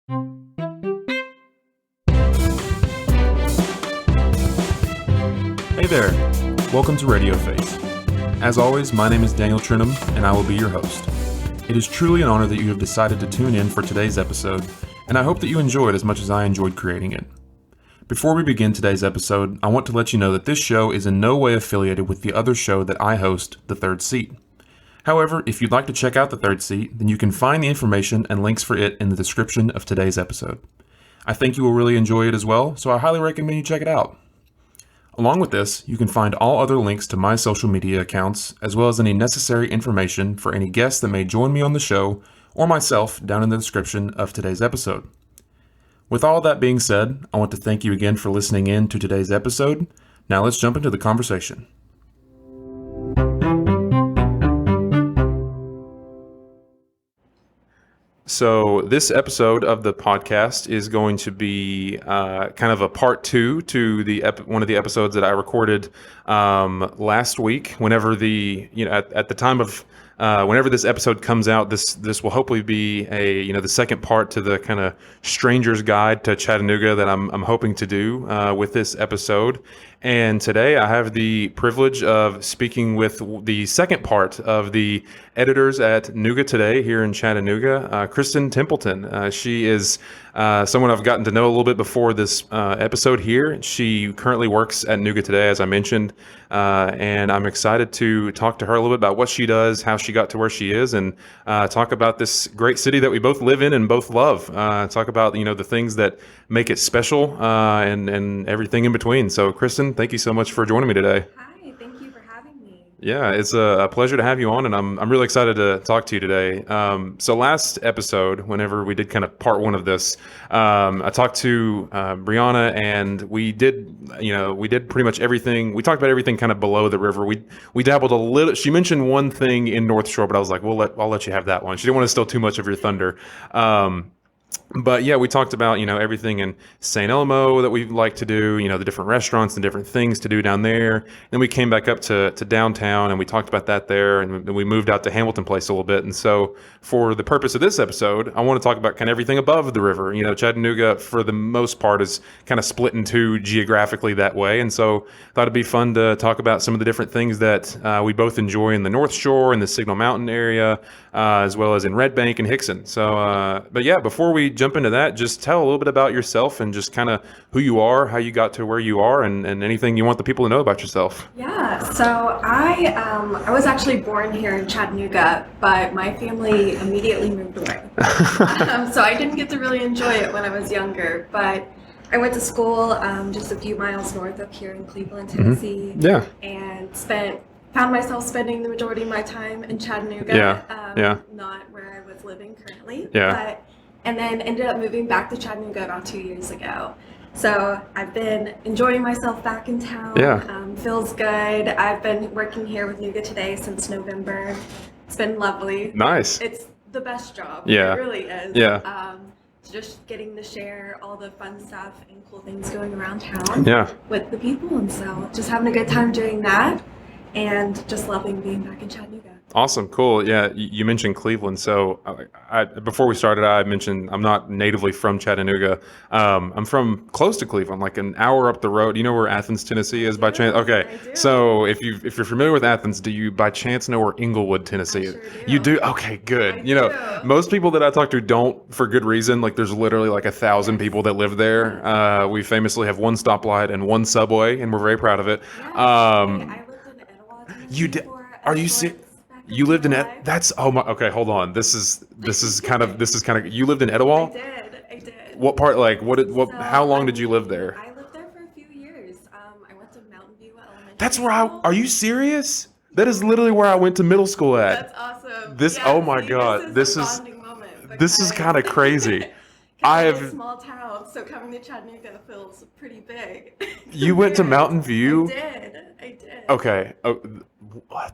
Hey there, welcome to Radio Face. As always, my name is Daniel Trinham, and I will be your host. It is truly an honor that you have decided to tune in for today's episode, and I hope that you enjoy it as much as I enjoyed creating it. Before we begin today's episode, I want to let you know that this show is in no way affiliated with the other show that I host, The Third Seat. However, if you'd like to check out The Third Seat, then you can find the information and links for it in the description of today's episode. I think you will really enjoy it as well, so I highly recommend you check it out. Along with this, you can find all other links to my social media accounts, as well as any necessary information for any guests that may join me on the show, or myself, down in the description of today's episode. With all that being said, I want to thank you again for listening in to today's episode. Now let's jump into the conversation. So this episode of the podcast is going to be kind of a part two to the one of the episodes that I recorded last week. Whenever at the time of whenever this episode comes out, this will hopefully be the second part to the kind of stranger's guide to Chattanooga that I'm hoping to do with this episode. And today I have the privilege of speaking with the second part of the editors at Nooga Today here in Chattanooga, Kristen Templeton. She is someone I've gotten to know a little bit before this episode here. She currently works at Nooga Today, as I mentioned, and I'm excited to talk to her a little bit about what she does, how she got to where she is, and talk about this great city that we both live in and both love. Talk about the things that make it special and everything in between. So, Kristen, thank you so much for joining me today. Hi, thank you for having me. Yeah, it's a pleasure to have you on, and I'm really excited to talk to you today. So last episode, whenever we did kind of part one of this, I talked to Brianna, and we did pretty much everything. We talked about everything kind of below the river. We dabbled a little. She mentioned one thing in North Shore, but I was like, I'll let you have that one. She didn't want to steal too much of your thunder. But yeah, we talked about, everything in St. Elmo that we like to do, the different restaurants and different things to do down there. Then we came back up to downtown and we talked about that there, and then we moved out to Hamilton Place a little bit. And so for the purpose of this episode, I want to talk about kind of everything above the river. Chattanooga for the most part is kind of split in two geographically that way. And so I thought it'd be fun to talk about some of the different things that we both enjoy in the North Shore and the Signal Mountain area, as well as in Red Bank and Hickson. So, but yeah, before we jump into that, just tell a little bit about yourself and just kind of who you are, how you got to where you are, and anything you want the people to know about yourself. Yeah, so I was actually born here in Chattanooga, but my family immediately moved away. So I didn't get to really enjoy it when I was younger, but I went to school just a few miles north of here in Cleveland, Tennessee. Mm-hmm. Yeah. And found myself spending the majority of my time in Chattanooga. Not where I was living currently. Yeah. And then ended up moving back to Chattanooga about 2 years ago. So I've been enjoying myself back in town. Yeah. Feels good. I've been working here with Nooga Today since November. It's been lovely. Nice. It's the best job. Yeah. It really is. Yeah. Just getting to share all the fun stuff and cool things going around town with the people. And so just having a good time doing that and just loving being back in Chattanooga. Awesome. Cool. Yeah. You mentioned Cleveland. So before we started, I mentioned I'm not natively from Chattanooga. I'm from close to Cleveland, like an hour up the road. You know where Athens, Tennessee is by chance? Okay. So if you're familiar with Athens, do you by chance know where Englewood, Tennessee is? Sure do. You do? Okay, good. Do. Most people that I talk to don't, for good reason. Like there's literally like 1,000 people that live there. We famously have one stoplight and one subway, and we're very proud of it. I lived in Etowah, Tennessee. You did? Are you serious? You lived in that's oh my okay, hold on. This is kind of you lived in Etowah? I did. What part, like how long did you live there? I lived there for a few years. I went to Mountain View Elementary. That's where are you serious? That is literally where I went to middle school at. That's awesome. Oh my God. This is kind of crazy. I have a small town, so coming to Chattanooga feels pretty big. You went to Mountain View? I did. Okay. Oh,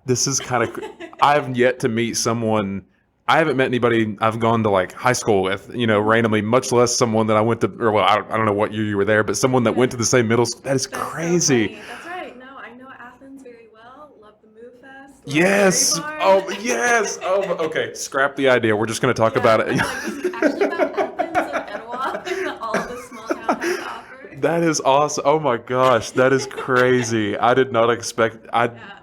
this is kind of I have yet to meet someone. I haven't met anybody I've gone to like high school with, randomly, much less someone that I went to, or well, I don't know what year you were there, but someone that went to the same middle school. That's crazy. So that's right. No, I know Athens very well. Love the Move Fest. Yes. Oh, yes. Oh, okay. Scrap the idea. We're just going to talk about it. This is actually about Athens and Etowah. That is awesome. Oh my gosh, that is crazy. I did not expect. Yeah,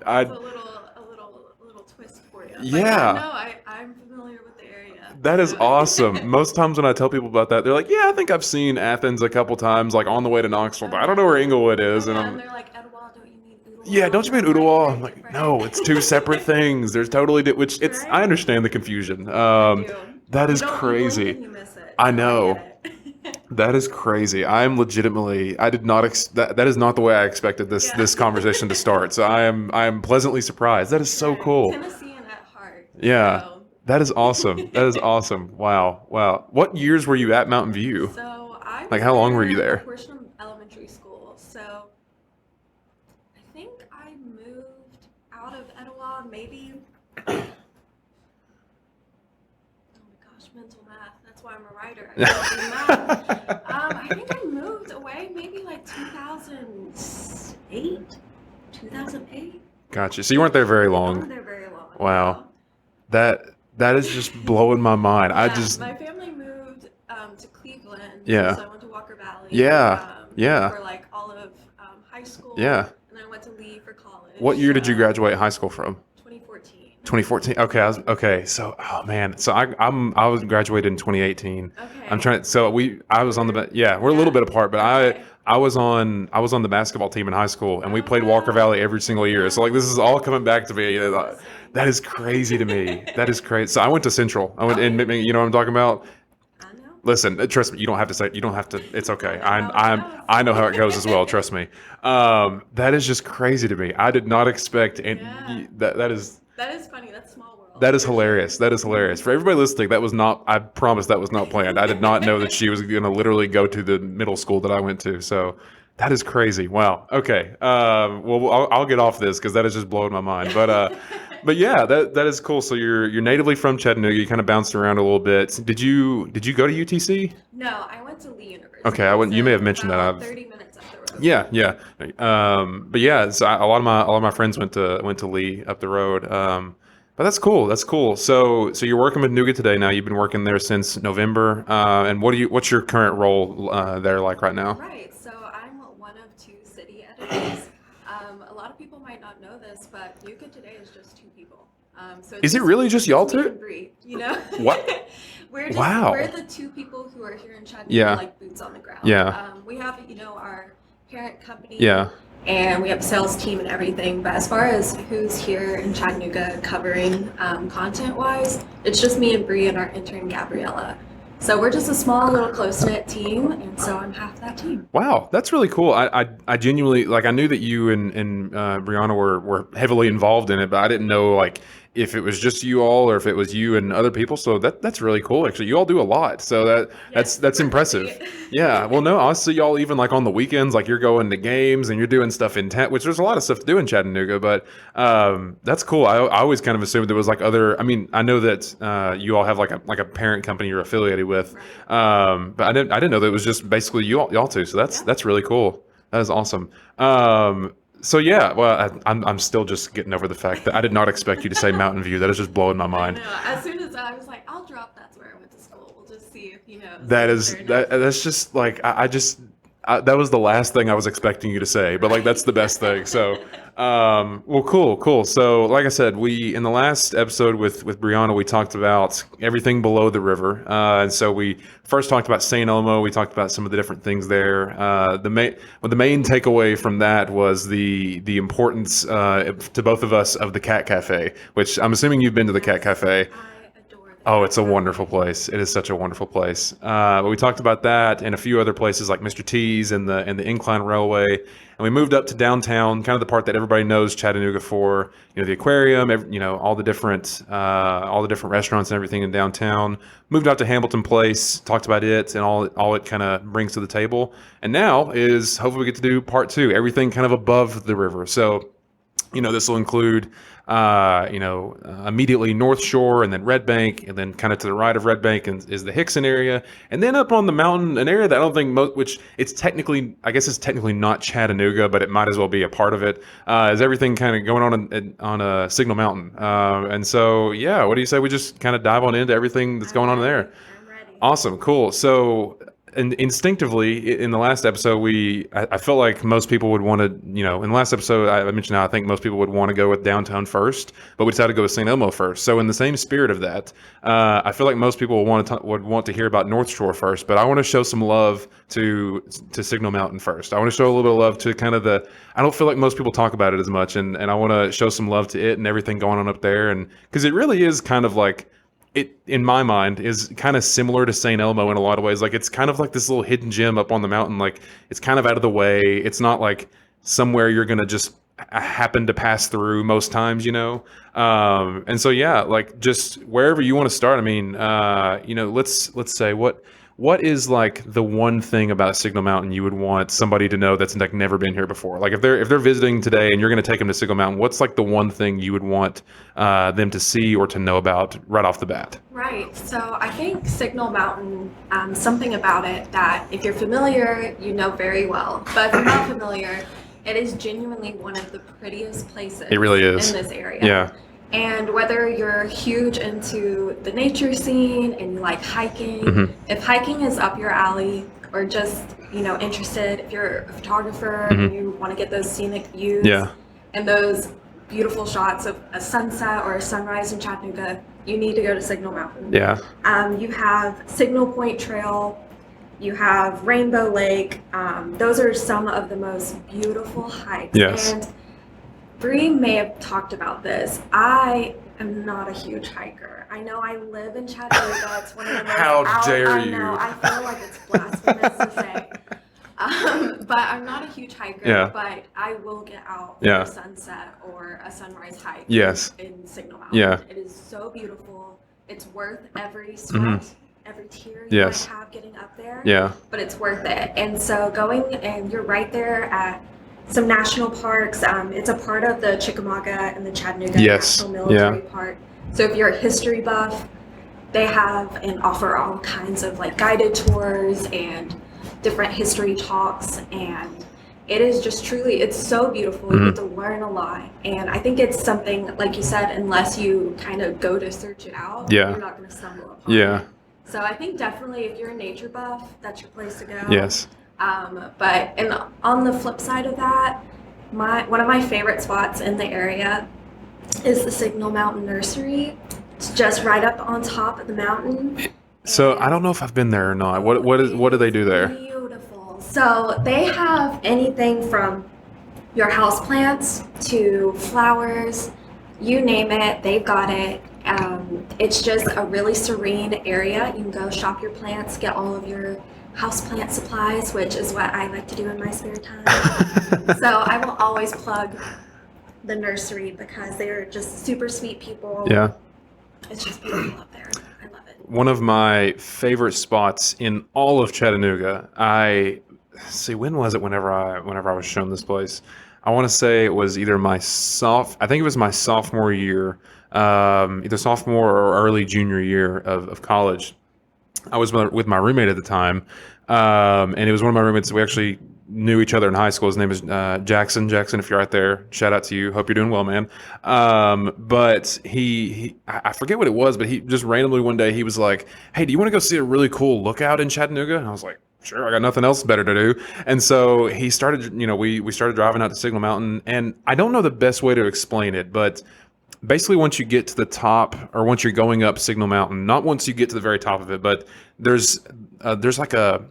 I, that's a little twist for you. But yeah, no, yeah. I'm familiar with the area. That is So awesome. Most times when I tell people about that, they're like, "Yeah, I think I've seen Athens a couple times, like on the way to Knoxville, but I don't know where Inglewood oh is." And yeah, and I'm, they're like, Etowah, don't you mean "Yeah, Ooltewah? don't you And mean I'm like, Ottawa?" they're I'm like, "No, it's different. two separate things. There's totally which it's. I Right? understand the confusion. I do. That You is don't, you blink crazy. and you miss it, I so I know. get it. That is crazy. I'm legitimately. I did not. That is not the way I expected Yeah. this conversation to start. So I am pleasantly surprised. That is so Yeah, cool. Tennessean at heart. Yeah, So, that is awesome. That is awesome. Wow, wow. What years were you at Mountain View? so I Like, was how long were you there a there? portion of elementary school. So I think I moved out of Etowah maybe. Oh my gosh, mental math. That's why I'm a writer. I don't do math. I think I moved away maybe like 2008. 2008. Gotcha. So you weren't there very I wasn't long. there very long. Wow. No. That is just blowing my mind. I Yeah, just my family moved to Cleveland, yeah. so I went to Walker Valley Yeah. Yeah. for like all of high school, Yeah. and then I went to Lee for college. What year did you graduate high school from? 2014. 2014. Okay, okay. So, oh man. So I was graduated in 2018. Okay. I'm trying. So I was on the yeah. We're a little bit apart, but Okay. I was on the basketball team in high school, and we Oh, played Walker wow. Valley every single year. So like this is all coming back to me. Awesome. That is crazy to me. That is crazy. So I went to Central. I went in. Okay. You know what I'm talking about. I know. Listen, trust me. You don't have to say. You don't have to. It's okay. I know how it goes. I know how it goes as well. Trust me. That is just crazy to me. I did not expect. And Yeah. that is. That is funny. That's small world. That is for sure. hilarious. That is hilarious. For everybody listening, that was not, I promise that was not planned. I did not know that she was going to literally go to the middle school that I went to. So that is crazy. Wow. Okay. Well, I'll get off this because that is just blowing my mind. But yeah, that is cool. So you're natively from Chattanooga. You kind of bounced around a little bit. Did you go to UTC? No, I went to Lee University. Okay. I went. You So may have mentioned that. about I've 30 minutes up the road. yeah, yeah. But yeah, so a lot of my friends went to Lee up the road. But that's cool. That's cool. So you're working with Nougat today now. You've been working there since November. And what's your current role there like right now? Right. So I'm one of two city editors. A lot of people might not know this, but Yuka today is just two people. So it's Is it really just y'all me two? and Bree, you know? What? Wow. We're the two people who are here in Chattanooga, Yeah. like boots on the ground. Yeah. We have, our parent company. Yeah. And we have a sales team and everything. But as far as who's here in Chattanooga covering content-wise, it's just me and Bree and our intern Gabriella. So we're just a small, little, close-knit team, and so I'm half that team. Wow, that's really cool. I genuinely like. I knew that you and Brianna were heavily involved in it, but I didn't know like if it was just you all or if it was you and other people. So that's really cool. Actually, you all do a lot. So that's Yes, impressive. perfectly. Yeah. Well, no, I see y'all even like on the weekends, like you're going to games and you're doing stuff in tent, which there's a lot of stuff to do in Chattanooga. But that's cool. I always kind of assumed there was like other. I mean, I know that you all have like a parent company you're affiliated with, but I didn't know that it was just basically y'all two. So that's really cool. That is awesome. So yeah, well, I'm still just getting over the fact that I did not expect you to say Mountain View. That is just blowing my I mind. know. As soon as I was like, I'll drop that's where I went to school. We'll just see if That is fair enough. that's just like that was the last thing I was expecting you to say, but like that's the best thing. So, well, cool. So, like I said, we in the last episode with Brianna, we talked about everything below the river, and so we first talked about St. Elmo. We talked about some of the different things there. The main takeaway from that was the importance to both of us of the Cat Cafe, which I'm assuming you've been to the Cat Cafe. I adore that. Oh, it's a wonderful place. It is such a wonderful place. But we talked about that and a few other places like Mr. T's and the Incline Railway. And we moved up to downtown, kind of the part that everybody knows Chattanooga for. The aquarium, all the different restaurants and everything in downtown. Moved out to Hamilton Place, talked about it and all it kind of brings to the table. And now is hopefully we get to do part two, everything kind of above the river. So, this will include, immediately North Shore and then Red Bank, and then kind of to the right of Red Bank is the Hickson area, and then up on the mountain, an area that I don't think which it's technically not Chattanooga, but it might as well be a part of it. Is everything kind of going on Signal Mountain, and so yeah, what do you say we just kind of dive on into everything that's going on there? I'm ready. Awesome, cool. So and instinctively in the last episode, I felt like most people would want to, in the last episode, I mentioned how I think most people would want to go with downtown first, but we decided to go with St. Elmo first. So in the same spirit of that, I feel like most people would want to hear about North Shore first, but I want to show some love to Signal Mountain first. I want to show a little bit of love to kind of I don't feel like most people talk about it as much, and I want to show some love to it and everything going on up there, and because it really is kind of like, it, in my mind, is kind of similar to St. Elmo in a lot of ways. Like, it's kind of like this little hidden gem up on the mountain. Like, it's kind of out of the way. It's not like somewhere you're going to just happen to pass through most times, and so, yeah, like, just wherever you want to start. I mean, let's say what is like the one thing about Signal Mountain you would want somebody to know that's like never been here before? Like, if they're visiting today and you're going to take them to Signal Mountain, what's like the one thing you would want them to see or to know about right off the bat? Right. So I think Signal Mountain, something about it that if you're familiar, you know very well. But if you're not familiar, it is genuinely one of the prettiest places. It really is. In this area. Yeah. And whether you're huge into the nature scene and you like hiking, if hiking is up your alley, or just, interested, if you're a photographer and you want to get those scenic views and those beautiful shots of a sunset or a sunrise in Chattanooga, you need to go to Signal Mountain. Yeah. You have Signal Point Trail, you have Rainbow Lake. Those are some of the most beautiful hikes. Yes. And Bree may have talked about this. I am not a huge hiker. I know I live in Chattanooga. It's one of the most How dare I know, I feel like it's blasphemous to say. But I'm not a huge hiker, but I will get out for a sunset or a sunrise hike in Signal Mountain. Yeah. It is so beautiful. It's worth every sweat, every tear you might have getting up there. Yeah. But it's worth it. And so going, and you're right there at some national parks. It's a part of the Chickamauga and the Chattanooga National Military Park. So if you're a history buff, they have and offer all kinds of like guided tours and different history talks, and it is just truly, it's so beautiful. You get to learn a lot, and I think it's something, like you said, unless you kind of go to search it out, you're not going to stumble upon it. So I think definitely if you're a nature buff, that's your place to go. Yes. But and on the flip side of that, one of my favorite spots in the area is the Signal Mountain Nursery. It's just right up on top of the mountain. So I don't know if I've been there or not. What do they do there? Beautiful. So they have anything from your houseplants to flowers, you name it, they've got it. It's just a really serene area. You can go shop your plants, get all of your houseplant supplies, which is what I like to do in my spare time. So I will always plug the nursery because they're just super sweet people. Yeah. It's just beautiful up there. I love it. One of my favorite spots in all of Chattanooga. When was it whenever I was shown this place? I want to say it was either I think it was my sophomore year, either sophomore or early junior year of college. I was with my roommate at the time, and it was one of my roommates. We actually knew each other in high school. His name is Jackson. Jackson, if you're out there, shout out to you. Hope you're doing well, man. But I forget what it was, but he just randomly one day he was like, "Hey, do you want to go see a really cool lookout in Chattanooga?" And I was like, "Sure, I got nothing else better to do." And so he started, we started driving out to Signal Mountain, and I don't know the best way to explain it, but basically once you get to the top, or once you're going up Signal Mountain, not once you get to the very top of it, but there's like a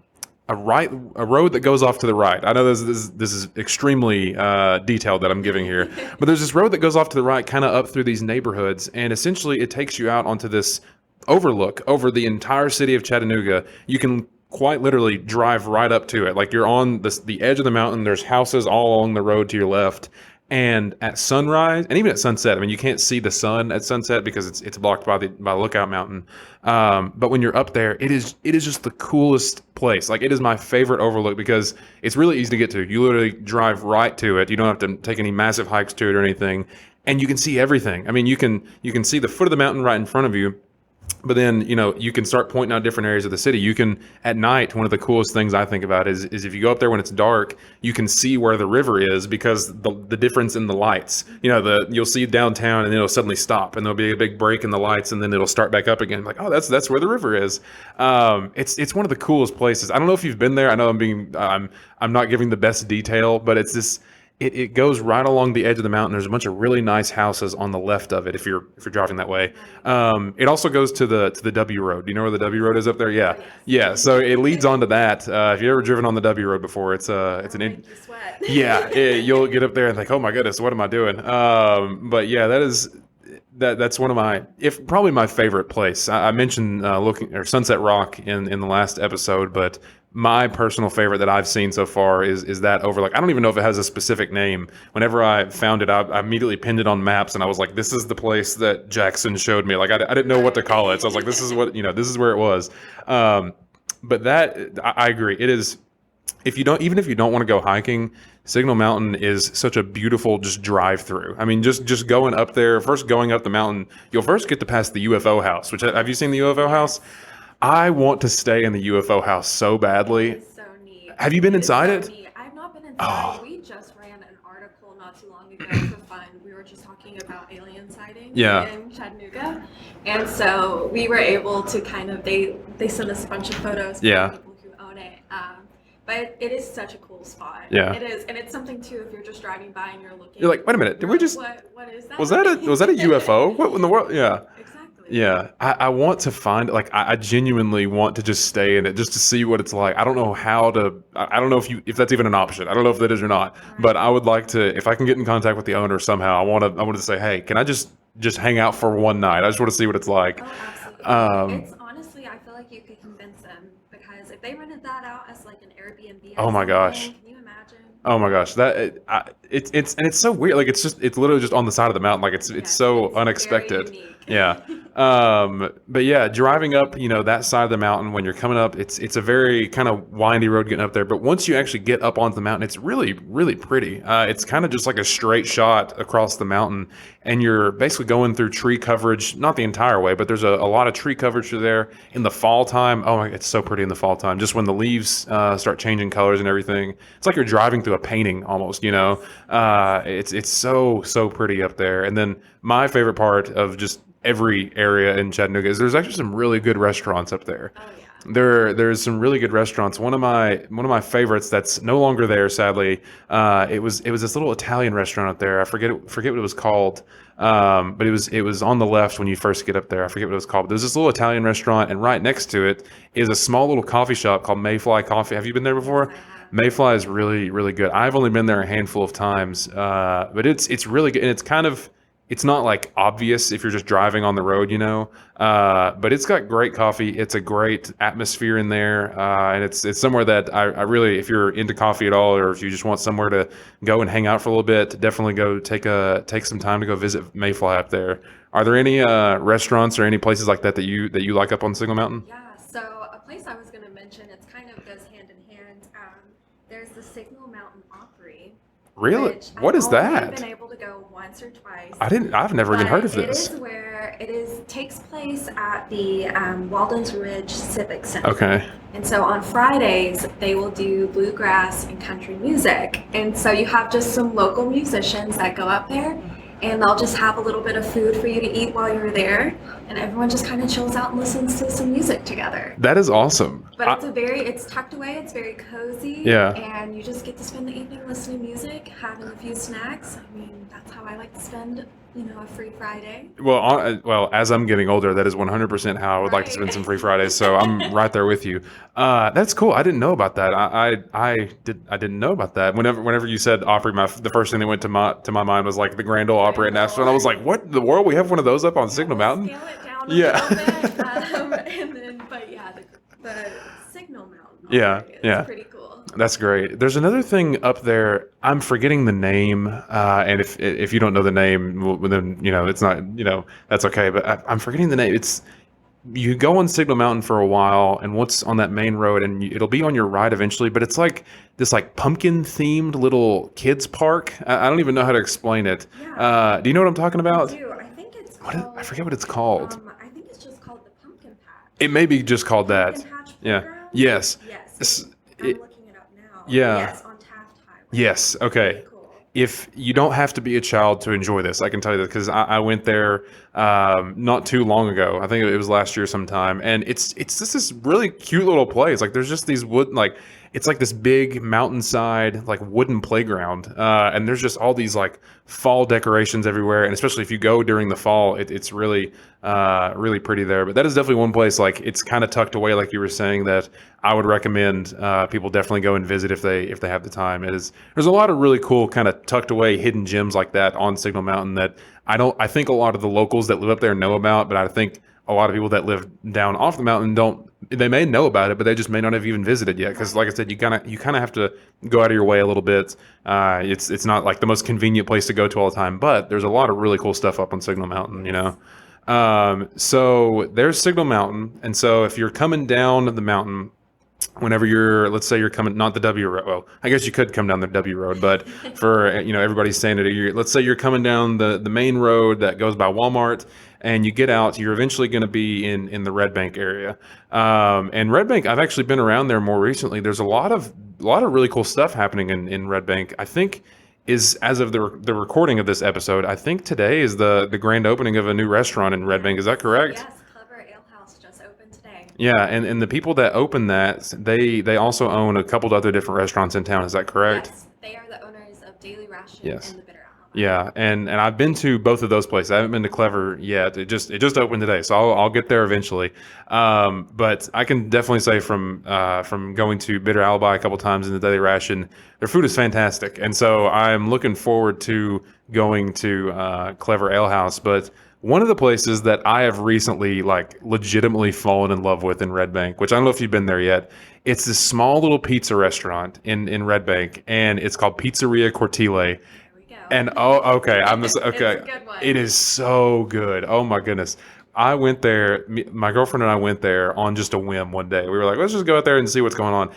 road that goes off to the right. I know this is extremely detailed that I'm giving here, but there's this road that goes off to the right, kind of up through these neighborhoods, and essentially it takes you out onto this overlook over the entire city of Chattanooga. You can quite literally drive right up to it. Like, you're on the edge of the mountain. There's houses all along the road to your left. And at sunrise, and even at sunset, I mean, you can't see the sun at sunset because it's blocked by Lookout Mountain. But when you're up there, it is just the coolest place. Like, it is my favorite overlook because it's really easy to get to. You literally drive right to it. You don't have to take any massive hikes to it or anything, and you can see everything. I mean, you can see the foot of the mountain right in front of you. But then, you can start pointing out different areas of the city. You can, at night, one of the coolest things I think about is if you go up there when it's dark, you can see where the river is because the difference in the lights. You'll see downtown and then it'll suddenly stop and there'll be a big break in the lights and then it'll start back up again. Like, oh, that's where the river is. It's one of the coolest places. I don't know if you've been there. I know I'm not giving the best detail, but it's this. It goes right along the edge of the mountain. There's a bunch of really nice houses on the left of it if you're driving that way. It also goes to the W Road. Do you know where the W Road is up there? Yeah, yeah. So it leads onto that. If you've ever driven on the W Road before, it's an yeah. You'll get up there and think, oh my goodness, what am I doing? But yeah, that's one of probably my favorite place. I mentioned Sunset Rock in the last episode, but my personal favorite that I've seen so far is that overlook. I don't even know if it has a specific name. Whenever I found it, I immediately pinned it on maps, and I was like, "This is the place that Jackson showed me." Like I didn't know what to call it, so I was like, "This is this is where it was." But I agree. It is. Even if you don't want to go hiking, Signal Mountain is such a beautiful just drive through. I mean, just going up there, first going up the mountain, you'll first get to pass the UFO house. Which, have you seen the UFO house? I want to stay in the UFO house so badly. It's so neat. Have you been inside it? Neat. I've not been inside. We just ran an article not too long ago for fun. We were just talking about alien sightings in Chattanooga. And so we were able to they sent us a bunch of photos from people who own it. But it is such a cool spot. Yeah. It is. And it's something too, if you're just driving by and you're looking. You're like, wait a minute, did we just what is that? Was that a UFO? What in the world? Yeah. Exactly. Yeah, I want to find, I genuinely want to just stay in it just to see what it's like. I don't know I don't know if that's even an option. I don't know if that is or not, but I would like to, if I can get in contact with the owner somehow, I want to say, hey, can I just hang out for one night? I just want to see what it's like. Oh, absolutely. It's honestly, I feel like you could convince them because if they rented that out as like an Airbnb. Oh my gosh. Can you imagine? Oh my gosh, it's so weird. Like it's literally just on the side of the mountain. Like it's so unexpected. Yeah. But yeah, driving up, that side of the mountain when you're coming up, it's a very kind of windy road getting up there. But once you actually get up onto the mountain, it's really, really pretty. It's kind of just like a straight shot across the mountain, and you're basically going through tree coverage, not the entire way, but there's a lot of tree coverage through there in the fall time. Oh my, it's so pretty in the fall time. Just when the leaves start changing colors and everything, it's like you're driving through a painting almost. It's so pretty up there. And then my favorite part of just every area in Chattanooga is there's actually some really good restaurants up there. Oh, yeah. There's some really good restaurants. One of my favorites that's no longer there, sadly. It was this little Italian restaurant up there. I forget what it was called. But it was on the left when you first get up there. I forget what it was called. But there's this little Italian restaurant, and right next to it is a small little coffee shop called Mayfly Coffee. Have you been there before? Mayfly is really, really good. I've only been there a handful of times, but it's really good, and it's not like obvious if you're just driving on the road, but it's got great coffee. It's a great atmosphere in there. And it's somewhere that I really, if you're into coffee at all, or if you just want somewhere to go and hang out for a little bit, definitely go take some time to go visit Mayfly up there. Are there any restaurants or any places like that you like up on Signal Mountain? Yeah, so a place I was going to mention, it's kind of goes hand in hand. There's the Signal Mountain Opry. Really? What is that? I've been able to go once or twice. I've never even heard of this. It is where takes place at the Walden's Ridge Civic Center. Okay. And so on Fridays, they will do bluegrass and country music. And so you have just some local musicians that go up there, and they'll just have a little bit of food for you to eat while you're there, and everyone just kind of chills out and listens to some music together. That is awesome. But it's tucked away, it's very cozy, yeah, and you just get to spend the evening listening to music, having a few snacks. I mean, that's how I like to spend, a free Friday. Well, as I'm getting older, that is 100% how I would like to spend some free Fridays. So I'm right there with you. That's cool. I didn't know about that. I didn't know about that. Whenever you said Opry, the first thing that went to my mind was like the Grand Ole Opry in Nashville. And I was like, what in the world? We have one of those up on Signal Mountain? Scale it down a little bit. And then, but yeah, the Signal Mountain. It's pretty cool. That's great. There's another thing up there. I'm forgetting the name, and if you don't know the name, well, then it's not that's okay. But I'm forgetting the name. You go on Signal Mountain for a while, and what's on that main road, and it'll be on your right eventually. But it's like this pumpkin themed little kids park. I don't even know how to explain it. Yeah. Do you know what I'm talking about? I do. I think it's called, I forget what it's called. I think it's just called the Pumpkin It may be just called that. Pumpkin Patch Yeah. Playground? Yes. Yes. I'm It- looking it up now. Yeah. Yes, on Taft Highway. Yes. Okay. Really cool. If you don't have to be a child to enjoy this, I can tell you that because I went there not too long ago. I think it was last year sometime, and it's just this really cute little place. Like there's just these wood like it's like this big mountainside like wooden playground, and there's just all these like fall decorations everywhere. And especially if you go during the fall, it's really really pretty there. But that is definitely one place like it's kind of tucked away, like you were saying, that I would recommend people definitely go and visit if they have the time. There's a lot of really cool kind of tucked away hidden gems like that on Signal Mountain that I think a lot of the locals that live up there know about, but I think a lot of people that live down off the mountain they may know about it, but they just may not have even visited yet. Because like I said, you kind of have to go out of your way a little bit. It's not like the most convenient place to go to all the time, but there's a lot of really cool stuff up on Signal Mountain, you know. So there's Signal Mountain, and so if you're coming down the mountain, whenever let's say you're coming, not the W road. Well, I guess you could come down the W road, but for everybody's saying it. Let's say you're coming down the main road that goes by Walmart, and you get out. You're eventually going to be in the Red Bank area. And Red Bank, I've actually been around there more recently. There's a lot of really cool stuff happening in Red Bank. I think is as of the recording of this episode. I think today is the grand opening of a new restaurant in Red Bank. Is that correct? Yes. Ale House just opened today. Yeah, and the people that own that, they also own a couple of other different restaurants in town. Is that correct? Yes, they are the owners of Daily Ration Yes. and the Bitter Alma. Yeah, and I've been to both of those places. I haven't been to Clever yet. It just opened today, so I'll get there eventually. But I can definitely say from going to Bitter Alibi a couple times in the Daily Ration, their food is fantastic, and so I'm looking forward to going to Clever Ale House. But one of the places that I have recently like legitimately fallen in love with in Red Bank, which I don't know if you've been there yet, it's this small little pizza restaurant in Red Bank, and it's called Pizzeria Cortile. And okay, I'm just okay. It's a good one. It is so good. Oh my goodness. I went there. My girlfriend and I went there on just a whim one day. We were like, let's just go out there and see what's going on.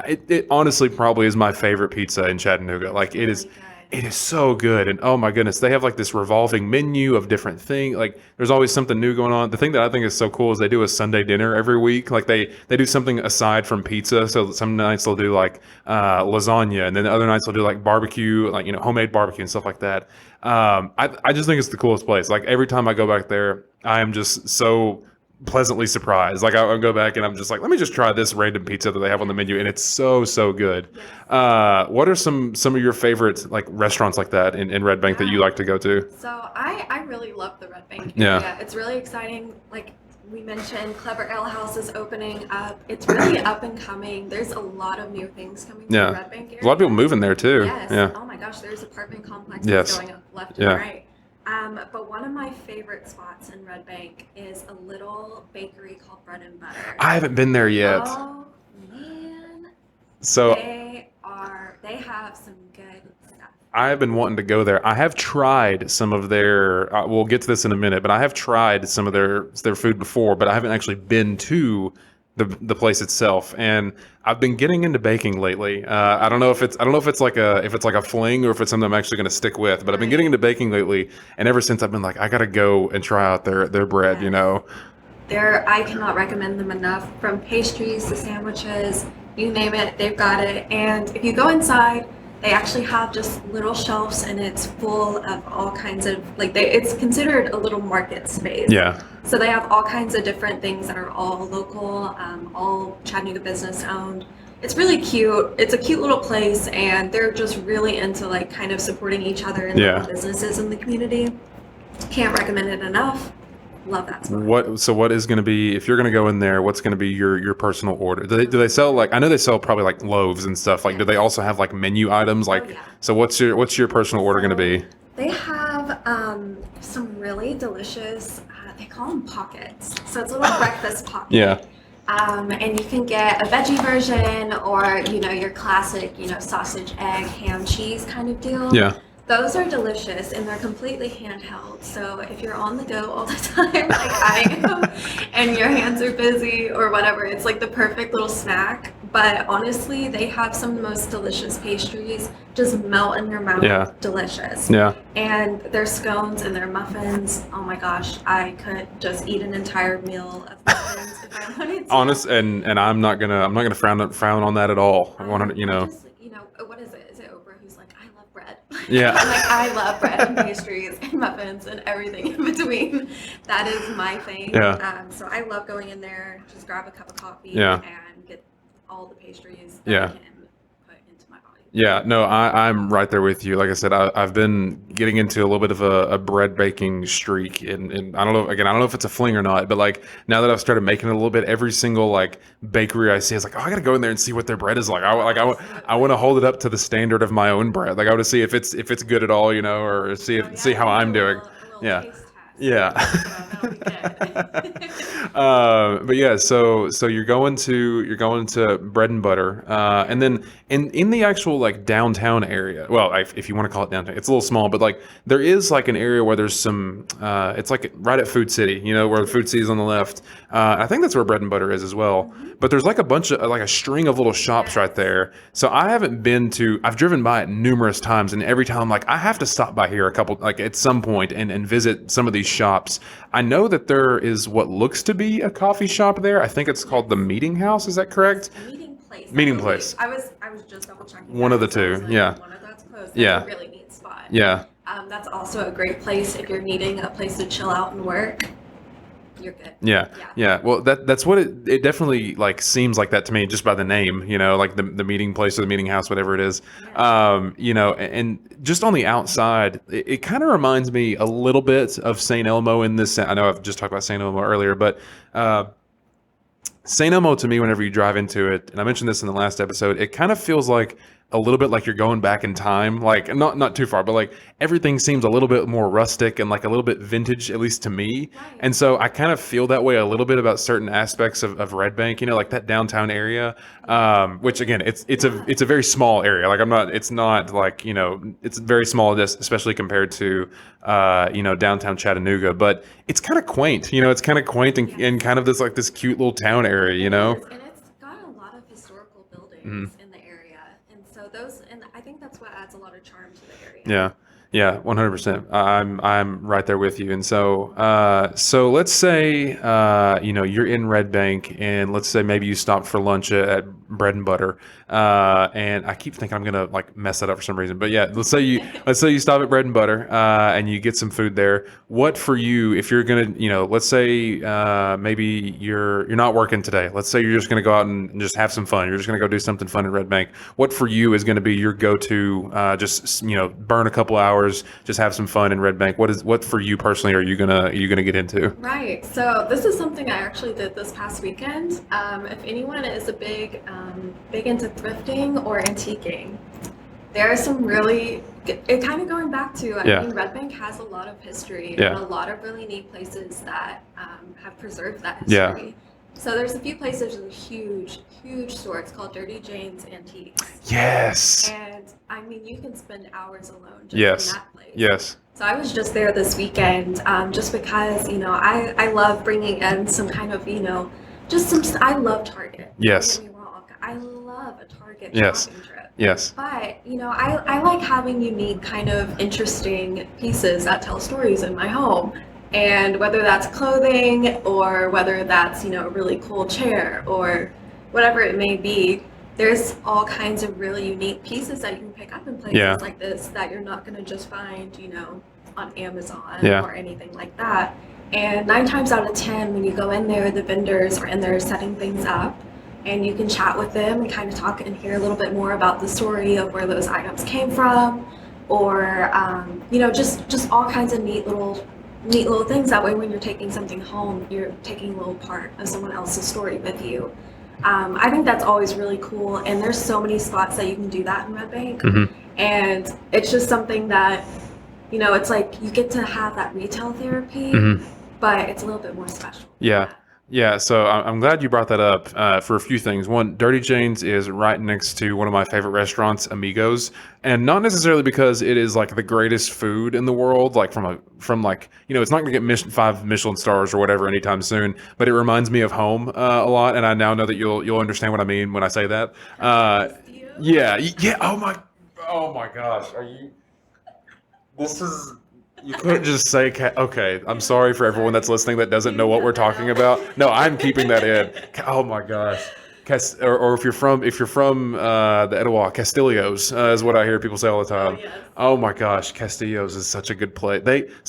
It honestly probably is my favorite pizza in Chattanooga. Like it is. It is so good. And oh my goodness, they have like this revolving menu of different things. Like there's always something new going on. The thing that I think is so cool is they do a Sunday dinner every week. Like they do something aside from pizza. So some nights they'll do like lasagna, and then the other nights they'll do like barbecue, like, homemade barbecue and stuff like that. I just think it's the coolest place. Like every time I go back there, I am just so pleasantly surprised. Like I'll go back and I'm just like, let me just try this random pizza that they have on the menu, and it's so good. What are some of your favorite like restaurants like that in Red Bank that you like to go to? So I really love the Red Bank Yeah. area. It's really exciting. Like we mentioned, Clever Ale House is opening up. It's really up and coming. There's a lot of new things coming to the Red Bank area. A lot of people moving there too. Yes. Yeah. Oh my gosh, there's apartment complexes Yes. going up left Yeah. and right. But one of my favorite spots in Red Bank is a little bakery called Bread and Butter. I haven't been there yet. Oh man, So they have some good stuff. I have been wanting to go there. I have tried some of their. We'll get to this in a minute, but I have tried some of their food before, but I haven't actually been to the place itself. And I've been getting into baking lately. I don't know if it's like a fling or if it's something I'm actually going to stick with. But I've been getting into baking lately, and ever since I've been like, I got to go and try out their bread. I cannot recommend them enough. From pastries to sandwiches, you name it, they've got it. And if you go inside, they actually have just little shelves, and it's full of all kinds of it's considered a little market space. Yeah. So they have all kinds of different things that are all local, all Chattanooga business owned. It's really cute. It's a cute little place, and they're just really into kind of supporting each other and local businesses in the community. Can't recommend it enough. Love that spot. What is going to be, if you're going to go in there, what's going to be your personal order? Do they sell I know they sell probably like loaves and stuff. Do they also have like menu items? So what's your personal order going to be? They have some really delicious, they call them pockets. So it's a little breakfast pocket. Yeah. And you can get a veggie version or, your classic, sausage, egg, ham, cheese kind of deal. Yeah. Those are delicious and they're completely handheld. So if you're on the go all the time, like I am, and your hands are busy or whatever, it's like the perfect little snack. But honestly, they have some of the most delicious pastries, just melt in your mouth, Yeah. delicious. Yeah. And their scones and their muffins, oh my gosh, I could just eat an entire meal of muffins if I wanted to. Honest, and I'm not gonna frown on that at all. I want to, I just, what is it? Is it Oprah who's like, I love bread? Yeah. I'm like, I love bread and pastries and muffins and everything in between. That is my thing. Yeah. So I love going in there, just grab a cup of coffee Yeah. and get all the pastries that Yeah. I can put into my body. Yeah, no, I'm right there with you. Like I said, I've been getting into a little bit of a bread baking streak, and I don't know, again, I don't know if it's a fling or not, but like now that I've started making it a little bit, every single like bakery I see is like, oh, I gotta go in there and see what their bread is like. I want to hold it up to the standard of my own bread. Like I want to see if it's good at all, or see how I'm doing. A little Yeah. taste test. Yeah. That'll be good. But yeah, so you're going to Bread and Butter, and then in the actual like downtown area. Well, if you want to call it downtown, it's a little small, but like there is like an area where there's some. It's like right at Food City, where Food City is on the left. I think that's where Bread and Butter is as well. But there's like a bunch of like a string of little shops right there. So I haven't been to. I've driven by it numerous times, and every time I'm like, I have to stop by here a couple like at some point and visit some of these shops. I know that there is what looks to be a coffee shop there. I think it's called the Meeting House. Is that correct? Meeting place. Meeting place. I was just double checking. One of the that, so I was two, like, yeah. One of that's closed. Yeah. That's a really neat spot. Yeah. That's also a great place if you're needing a place to chill out and work. You're good. Yeah. Well, that's what it definitely like seems like that to me just by the name, like the meeting place or the meeting house, whatever it is. And just on the outside, it kind of reminds me a little bit of St. Elmo in this. I know I've just talked about St. Elmo earlier, but St. Elmo to me, whenever you drive into it, and I mentioned this in the last episode, it kind of feels like a little bit like you're going back in time, like not too far, but like everything seems a little bit more rustic and like a little bit vintage, at least to me. Right. And so I kind of feel that way a little bit about certain aspects of Red Bank, like that downtown area, which again, it's a very small area. Like it's not like, it's very small, especially compared to, downtown Chattanooga, but it's kind of quaint, it's kind of quaint and kind of this cute little town area, It is, and it's got a lot of historical buildings in the area, and so and I think that's what adds a lot of charm to the area. Yeah, 100%. I'm right there with you. And so let's say you're in Red Bank, and let's say maybe you stop for lunch at Bread and Butter. And I keep thinking I'm gonna like mess that up for some reason, but yeah, let's say you stop at Bread and Butter and you get some food there. What for you, if you're gonna, let's say maybe you're not working today. Let's say you're just gonna go out and just have some fun. You're just gonna go do something fun in Red Bank. What for you is gonna be your go-to? Just burn a couple hours, just have some fun in Red Bank. What for you personally are you gonna get into? Right. So this is something I actually did this past weekend. If anyone is a big into thrifting or antiquing, there are some really it kind of going back to I mean, Red Bank has a lot of history and a lot of really neat places that have preserved that history. Yeah. So there's a few places. There's a huge store. It's called Dirty Jane's Antiques. Yes. And I mean, you can spend hours alone just in that place. Yes. So I was just there this weekend, just because I love bringing in some kind of just some. I love Target. Yes. Don't get me wrong. I love a Target Yes. shopping trip. Yes. But I like having unique kind of interesting pieces that tell stories in my home. And whether that's clothing or whether that's, a really cool chair or whatever it may be, there's all kinds of really unique pieces that you can pick up in places like this that you're not going to just find, on Amazon or anything like that. And 9 times out of 10, when you go in there, the vendors are in there setting things up, and you can chat with them and kind of talk and hear a little bit more about the story of where those items came from, or, just all kinds of neat little things. That way when you're taking something home, you're taking a little part of someone else's story with you. I think that's always really cool, and there's so many spots that you can do that in Red Bank. And it's just something that it's like you get to have that retail therapy, but it's a little bit more special. Yeah, so I'm glad you brought that up for a few things. One, Dirty Jane's is right next to one of my favorite restaurants, Amigos, and not necessarily because it is like the greatest food in the world, like from like it's not going to get 5 Michelin stars or whatever anytime soon, but it reminds me of home a lot, and I now know that you'll understand what I mean when I say that. Yeah, yeah. Oh my gosh, are you? This is. You can't just say, okay, I'm sorry for everyone that's listening that doesn't know what we're talking about. No, I'm keeping that in. Oh my gosh. Or if you're from the Etowah, Castillo's is what I hear people say all the time. Yes. Oh my gosh, Castillo's is such a good place.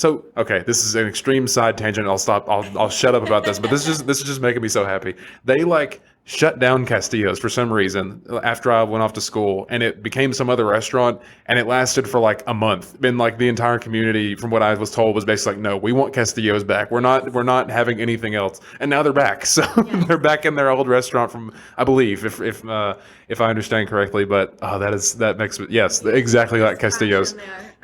Okay, this is an extreme side tangent. I'll stop. I'll shut up about this. But this is just making me so happy. They like shut down Castillo's for some reason after I went off to school, and it became some other restaurant, and it lasted for like a month. And like the entire community, from what I was told, was basically like, no, we want Castillo's back. We're not having anything else. And now they're back. So they're back in their old restaurant from, I believe, if I understand correctly. But that makes it, yes, exactly like Castillo's.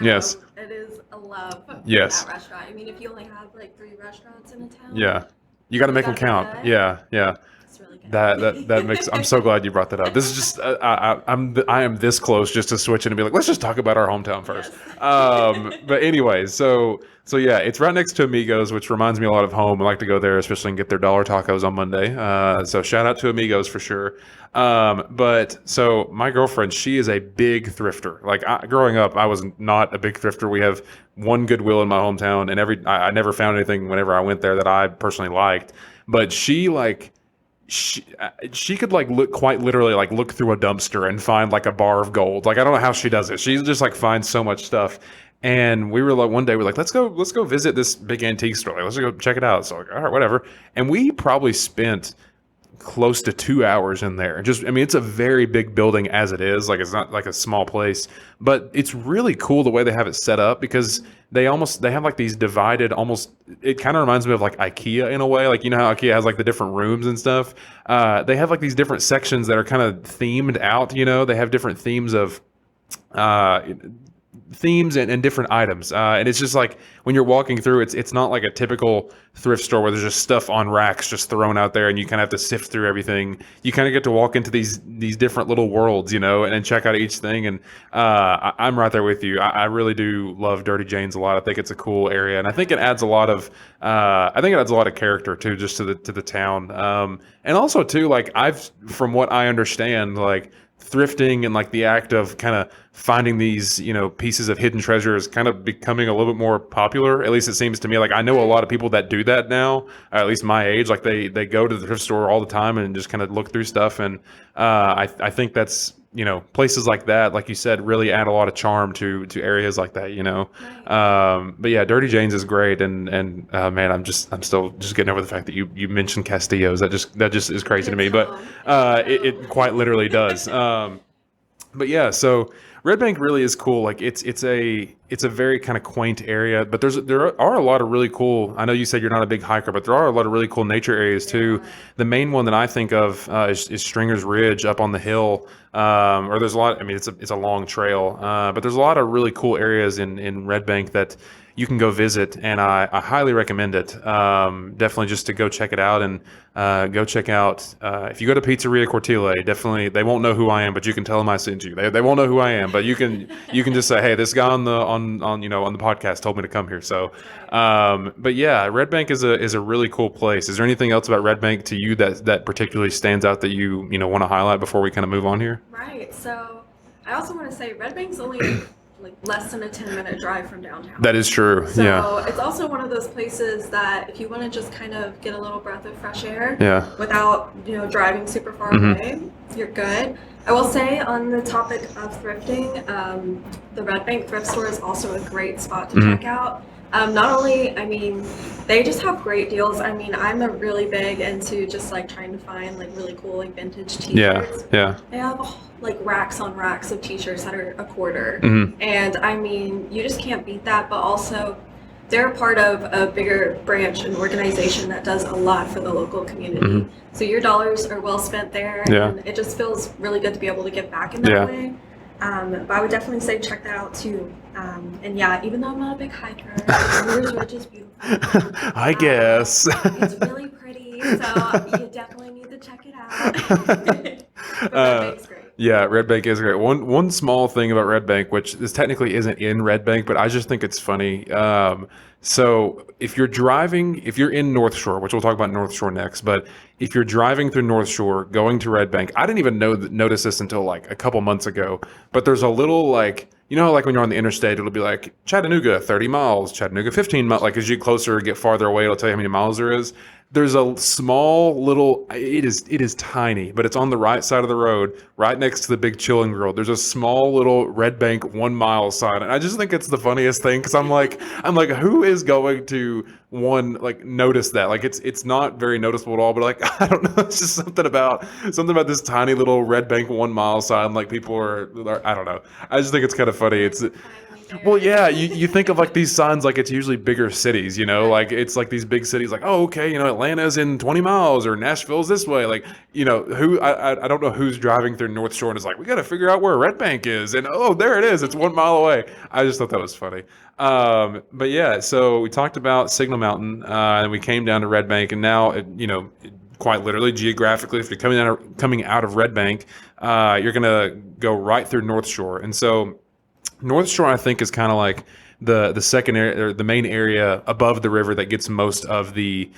Yes. It is a love for Yes. that restaurant. I mean, if you only have like 3 restaurants in a town. Yeah. You got to make them count. Yeah. Yeah. It's really good. That makes. I'm so glad you brought that up. This is just. I am this close just to switch in and be like, let's just talk about our hometown first. But anyways, so yeah, it's right next to Amigos, which reminds me a lot of home. I like to go there, especially and get their dollar tacos on Monday. So shout out to Amigos for sure. But so my girlfriend, she is a big thrifter. Like growing up, I was not a big thrifter. We have one Goodwill in my hometown, and I never found anything whenever I went there that I personally liked. But she could like look quite literally like look through a dumpster and find like a bar of gold. Like I don't know how she does it. She just like finds so much stuff. And we were like one day we're like let's go visit this big antique store. Like, let's go check it out. So like, all right, whatever. And we probably spent close to 2 hours in there. It's a very big building as it is. Like it's not like a small place, but it's really cool the way they have it set up because they have like these divided almost. It kind of reminds me of like IKEA in a way. Like how IKEA has like the different rooms and stuff. They have like these different sections that are kind of themed out. They have different themes of. Themes and different items, and it's just like when you're walking through, it's not like a typical thrift store where there's just stuff on racks just thrown out there and you kind of have to sift through everything. You kind of get to walk into these different little worlds, and check out each thing. And I'm right there with you. I really do love Dirty Jane's a lot. I think it's a cool area, and I think it adds a lot of character too, just to the town. And also too, like from what I understand, like thrifting and like the act of kind of finding these pieces of hidden treasure is kind of becoming a little bit more popular. At least it seems to me. Like I know a lot of people that do that now, at least my age. Like they go to the thrift store all the time and just kind of look through stuff. And I think that's places like that, like you said, really add a lot of charm to areas like that. But yeah, Dirty Jane's is great. And man, I'm still just getting over the fact that you mentioned Castillo's. That just is crazy to me. But it quite literally does. But yeah, so Red Bank really is cool. Like it's a very kind of quaint area, but there are a lot of really cool. I know you said you're not a big hiker, but there are a lot of really cool nature areas too. The main one that I think of is Stringer's Ridge up on the hill. Or there's a lot. I mean, it's a long trail, but there's a lot of really cool areas in Red Bank that you can go visit, and I highly recommend it. Definitely just to go check it out and go check out. If you go to Pizzeria Cortile, definitely they won't know who I am, but you can tell them I sent you. They won't know who I am, but you can just say, hey, this guy on the podcast told me to come here. So, but yeah, Red Bank is a really cool place. Is there anything else about Red Bank to you that particularly stands out that you want to highlight before we kind of move on here? Right. So I also want to say Red Bank's only like less than a 10-minute drive from downtown. That is true. So it's also one of those places that if you want to just kind of get a little breath of fresh air without driving super far away, you're good. I will say on the topic of thrifting, the Red Bank thrift store is also a great spot to check out. Not only, I mean, they just have great deals. I mean, I'm really big into just like trying to find like really cool like vintage t-shirts. Yeah. They have like racks on racks of t-shirts that are a quarter. And I mean, you just can't beat that, but also they're a part of a bigger branch and organization that does a lot for the local community. So your dollars are well spent there, and it just feels really good to be able to give back in that way. But I would definitely say check that out too. And yeah, even though I'm not a big hiker, Stringer's Ridge is beautiful. I guess. It's really pretty. funny, so you definitely need to check it out. But Red Bank's great. Yeah, Red Bank is great. One small thing about Red Bank, which this technically isn't in Red Bank, but I just think it's funny. So if you're in North Shore, which we'll talk about North Shore next, but if you're driving through North Shore going to Red Bank, I didn't even notice this until like a couple months ago, but there's a little like, like when you're on the interstate, it'll be like Chattanooga 30 miles, Chattanooga 15 miles. Like as you get farther away, it'll tell you how many miles there is. There's a small little, it is tiny, but it's on the right side of the road, right next to the big Chilling Grill. There's a small little Red Bank 1 mile sign. And I just think it's the funniest thing because I'm like, who is going to notice that? Like it's not very noticeable at all, but like, I don't know. It's just something about this tiny little Red Bank 1 mile sign. Like people are, I don't know. I just think it's kind of funny. Well, yeah, you think of like these signs like it's usually bigger cities, like it's like these big cities like, oh, okay, Atlanta's in 20 miles or Nashville's this way. Like, who I don't know who's driving through North Shore and is like, we got to figure out where Red Bank is. And oh, there it is. It's 1 mile away. I just thought that was funny. But yeah, so we talked about Signal Mountain and we came down to Red Bank and now, quite literally geographically, if you're coming out of Red Bank, you're going to go right through North Shore. And so North Shore, I think, is kind of like the second area, or the main area above the river that gets most of the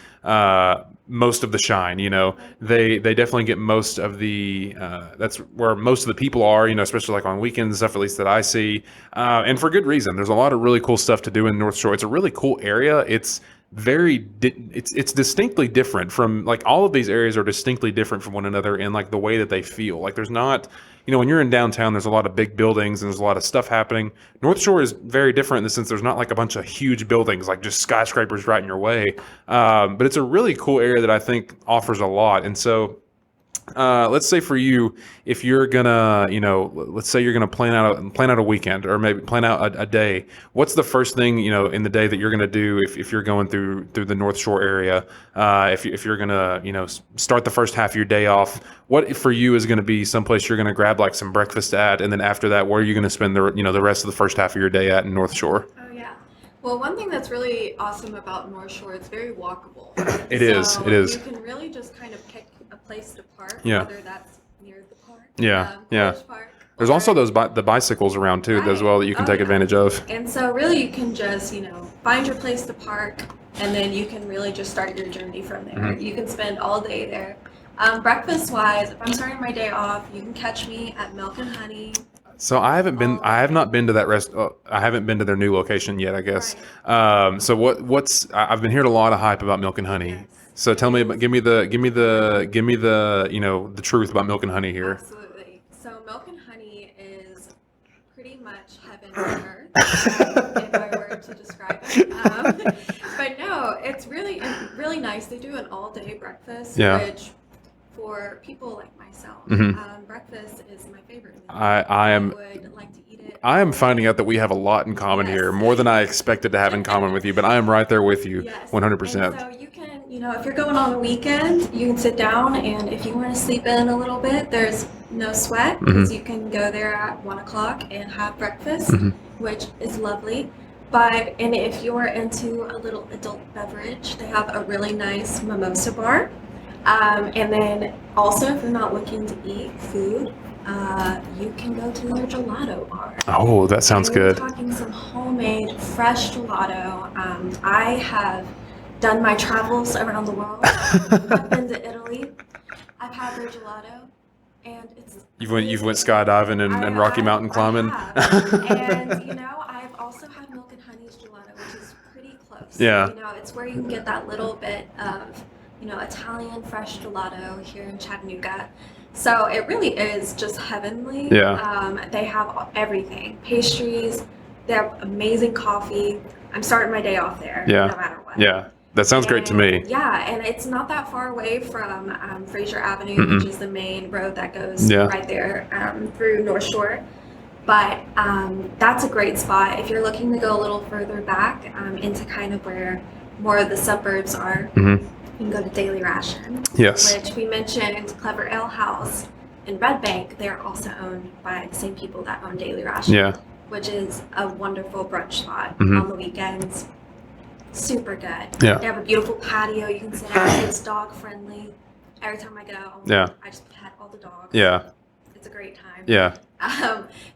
shine. They definitely get most of the. That's where most of the people are. Especially like on weekends and stuff. At least that I see, and for good reason. There's a lot of really cool stuff to do in North Shore. It's a really cool area. It's it's distinctly different from like all of these areas are distinctly different from one another in like the way that they feel. Like there's not. When you're in downtown, there's a lot of big buildings and there's a lot of stuff happening. North Shore is very different in the sense there's not like a bunch of huge buildings, like just skyscrapers right in your way. But it's a really cool area that I think offers a lot. And so let's say for you, if you're gonna, let's say you're gonna plan out a weekend or maybe plan out a day. What's the first thing in the day that you're gonna do if you're going through the North Shore area? If you're gonna start the first half of your day off, what for you is gonna be someplace you're gonna grab like some breakfast at, and then after that, where are you gonna spend the rest of the first half of your day at in North Shore? Oh yeah. Well, one thing that's really awesome about North Shore, it's very walkable. It is. You can really just kind of pick a place to park, whether that's near the park, Park, There's also the bicycles around too, as well, that you can take advantage of. And so really you can just, find your place to park, and then you can really just start your journey from there. Mm-hmm. You can spend all day there. Breakfast-wise, if I'm starting my day off, you can catch me at Milk and Honey. So I have not been to that I haven't been to their new location yet, I guess. Right. So I've been hearing a lot of hype about Milk and Honey. Yes. So tell me, give me the the truth about Milk and Honey here. Absolutely. So Milk and Honey is pretty much heaven on earth, if I were to describe it. But no, it's really nice. They do an all-day breakfast, which for people like myself, breakfast is my favorite meal. I would like to eat it. I am finding out that we have a lot in common here, more than I expected to have in common with you, but I am right there with you, 100%. And so you can, if you're going on a weekend, you can sit down, and if you want to sleep in a little bit, there's no sweat, because you can go there at 1 o'clock and have breakfast, which is lovely. And if you're into a little adult beverage, they have a really nice mimosa bar. And then also, if you're not looking to eat food, you can go to their gelato bar. Oh, that sounds good. We're talking some homemade, fresh gelato. I have done my travels around the world. I've been to Italy. I've had their gelato, and it's. You've went skydiving and Rocky Mountain climbing. And I've also had Milk and Honey's gelato, which is pretty close. Yeah. It's where you can get that little bit of. Italian fresh gelato here in Chattanooga. So it really is just heavenly. Yeah. They have everything. Pastries, they have amazing coffee. I'm starting my day off there, no matter what. Yeah, that sounds great to me. Yeah, and it's not that far away from Fraser Avenue, which is the main road that goes right there through North Shore. But that's a great spot. If you're looking to go a little further back into kind of where more of the suburbs are, you can go to Daily Ration, which we mentioned. Clever Ale House in Red Bank. They're also owned by the same people that own Daily Ration, which is a wonderful brunch spot on the weekends. super good. Yeah. They have a beautiful patio you can sit at. It's dog friendly. Every time I go, Yeah. I just pet all the dogs. Yeah. It's a great time. Yeah.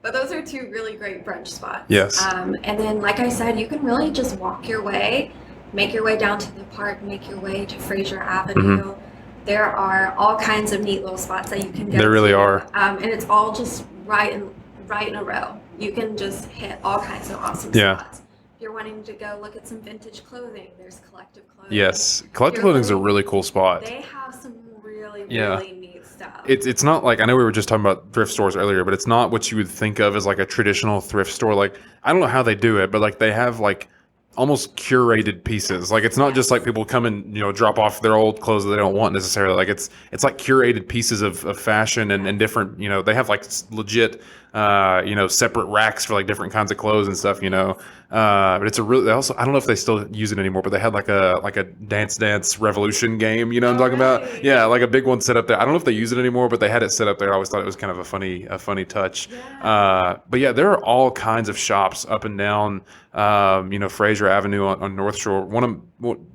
But those are two really great brunch spots. Yes. And then, like I said, you can really just walk your way, make your way down to the park, make your way to Fraser Avenue. Mm-hmm. There are all kinds of neat little spots that you can go There really to. are. And it's all just right in a row. You can just hit all kinds of awesome Yeah. spots. If you're wanting to go look at some vintage clothing, there's Collective Clothing. Yes. Collective Clothing is a really cool spot. They have some really Yeah. neat stuff. It's not like, I know we were just talking about thrift stores earlier, but it's not what you would think of as like a traditional thrift store. Like, I don't know how they do it, but like they have like almost curated pieces. Like it's not just like people come and, you know, drop off their old clothes that they don't want necessarily. Like it's like curated pieces of fashion and different, you know, they have like legit, you know, separate racks for like different kinds of clothes and stuff, you know. But it's a really, they also, I don't know if they still use it anymore, but they had like a Dance Revolution game, you know what I'm talking about? Yeah, like a big one set up there. I don't know if they use it anymore, but they had it set up there. I always thought it was kind of a funny touch. Yeah. But yeah, there are all kinds of shops up and down, you know, Fraser Avenue on North Shore.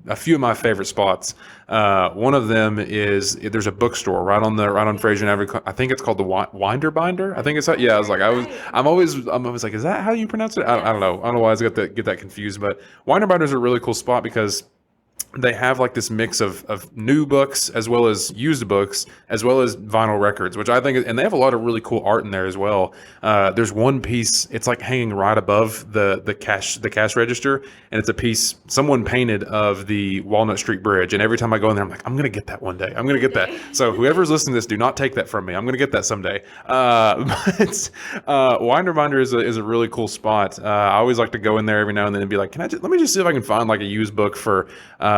A few of my favorite spots. One of them is there's a bookstore right on Fraser Avenue. I think it's called the Winder Binder. I think it's yeah. I'm always like, is that how you pronounce it? I don't know. I don't know why I get that confused. But Winder Binder is a really cool spot because they have like this mix of new books as well as used books as well as vinyl records, which I think, and they have a lot of really cool art in there as well. There's one piece, it's like hanging right above the cash register, and it's a piece someone painted of the Walnut Street Bridge. And every time I go in there, I'm like, I'm gonna get that one day. I'm gonna get that. So whoever's listening to this, do not take that from me. I'm gonna get that someday. But Winder Binder is a really cool spot. I always like to go in there every now and then and be like, let me just see if I can find like a used book for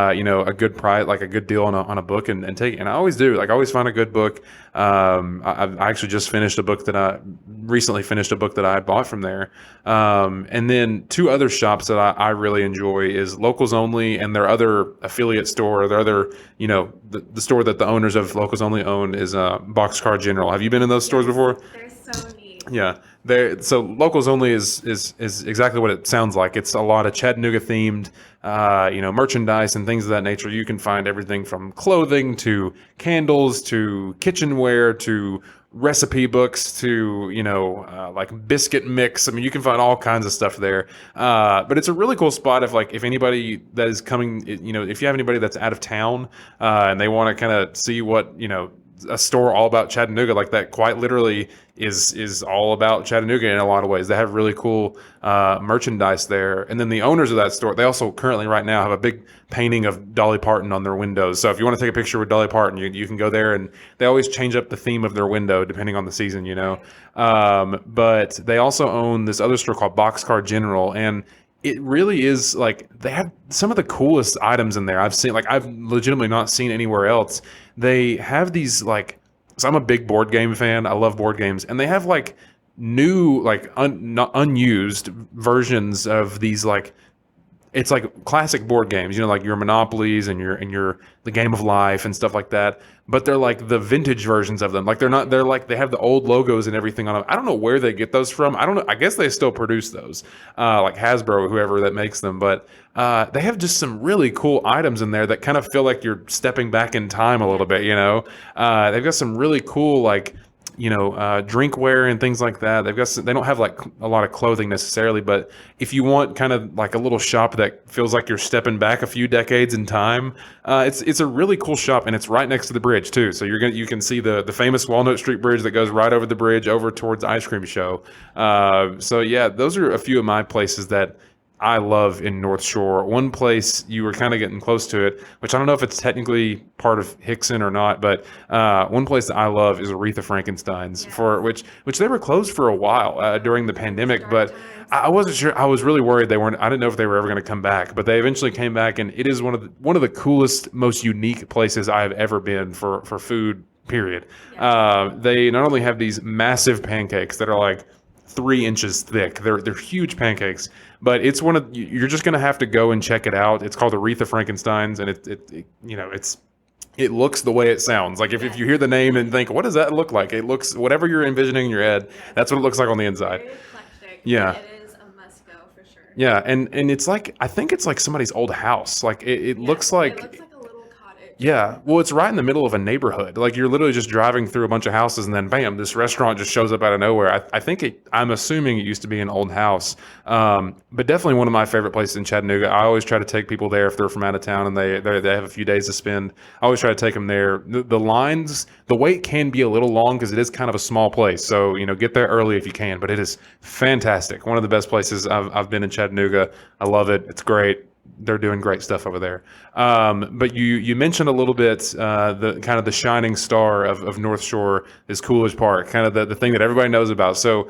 you know, a good price, like a good deal on a book and take it. And I always do. Like I always find a good book. I actually just finished a book that I had bought from there. And then two other shops that I really enjoy is Locals Only and their other affiliate store, their other, you know, the store that the owners of Locals Only own is Boxcar General. Have you been in those stores before? They're so neat. Yeah. So Locals Only is exactly what it sounds like. It's a lot of Chattanooga themed, you know, merchandise and things of that nature. You can find everything from clothing to candles to kitchenware to recipe books to, you know, like biscuit mix. I mean, you can find all kinds of stuff there. But it's a really cool spot if anybody that is coming, you know, if you have anybody that's out of town and they want to kind of see what, you know, a store all about Chattanooga, like that quite literally is all about Chattanooga in a lot of ways. They have really cool merchandise there. And then the owners of that store, they also currently right now have a big painting of Dolly Parton on their windows. So if you want to take a picture with Dolly Parton, you can go there, and they always change up the theme of their window depending on the season, you know. But they also own this other store called Boxcar General, and it really is like they have some of the coolest items in there I've seen. Like I've legitimately not seen anywhere else. They have these like, so I'm a big board game fan. I love board games, and they have like new like unused versions of these like, it's like classic board games, you know, like your Monopolies and your the Game of Life and stuff like that. But they're like the vintage versions of them. Like they're like, they have the old logos and everything on them. I don't know where they get those from. I don't know. I guess they still produce those, like Hasbro, whoever that makes them. But they have just some really cool items in there that kind of feel like you're stepping back in time a little bit, you know. They've got some really cool like, you know, drinkware and things like that. They don't have like a lot of clothing necessarily, but if you want kind of like a little shop that feels like you're stepping back a few decades in time, it's a really cool shop, and it's right next to the bridge too. So you can see the famous Walnut Street Bridge that goes right over the bridge over towards Ice Cream Show. So yeah, those are a few of my places that I love in North Shore. One place you were kind of getting close to it, which I don't know if it's technically part of Hickson or not, but one place that I love is Aretha Frankenstein's, for which they were closed for a while during the pandemic, but I wasn't sure. I was really worried they weren't. I didn't know if they were ever going to come back, but they eventually came back, and it is one of the coolest, most unique places I have ever been for food. Period. They not only have these massive pancakes that are like 3 inches thick. They're huge pancakes, but it's you're just gonna have to go and check it out. It's called Aretha Frankenstein's, and it you know, it looks the way it sounds. Like if you hear the name and think, what does that look like? It looks whatever you're envisioning in your head. That's what it looks like on the inside. Very eclectic. Yeah. It is a must go for sure. Yeah, and it's like I think it's like somebody's old house. Like it looks It like looks like a little cottage. yeah. Well, it's right in the middle of a neighborhood. Like you're literally just driving through a bunch of houses, and then bam, this restaurant just shows up out of nowhere. I think I'm assuming it used to be an old house, but definitely one of my favorite places in Chattanooga. I always try to take people there if they're from out of town and they have a few days to spend. I always try to take them there. The lines, the wait can be a little long because it is kind of a small place. So get there early if you can. But it is fantastic. One of the best places I've been in Chattanooga. I love it. It's great. They're doing great stuff over there. But you mentioned a little bit the kind of the shining star of North Shore is Coolidge Park, kind of the thing that everybody knows about. So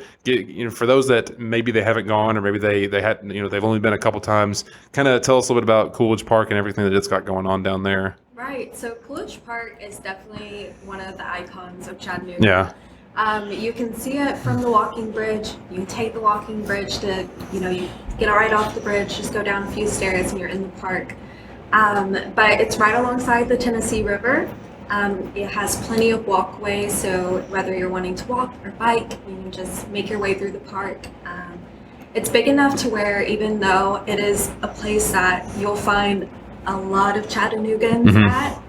for those that maybe they haven't gone or maybe they had they've only been a couple times, kind of tell us a little bit about Coolidge Park and everything that it's got going on down there. Right. So Coolidge Park is definitely one of the icons of Chattanooga. Yeah. You can see it from the walking bridge. You can take the walking bridge to, you get right off the bridge, just go down a few stairs and you're in the park. But it's right alongside the Tennessee River. It has plenty of walkways, so whether you're wanting to walk or bike, you can just make your way through the park. It's big enough to where even though it is a place that you'll find a lot of Chattanoogans at,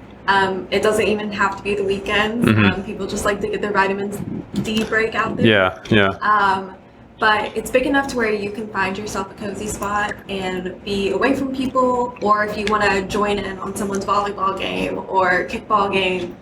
it doesn't even have to be the weekends. People just like to get their vitamin D break out there. Yeah. But it's big enough to where you can find yourself a cozy spot and be away from people, or if you want to join in on someone's volleyball game or kickball game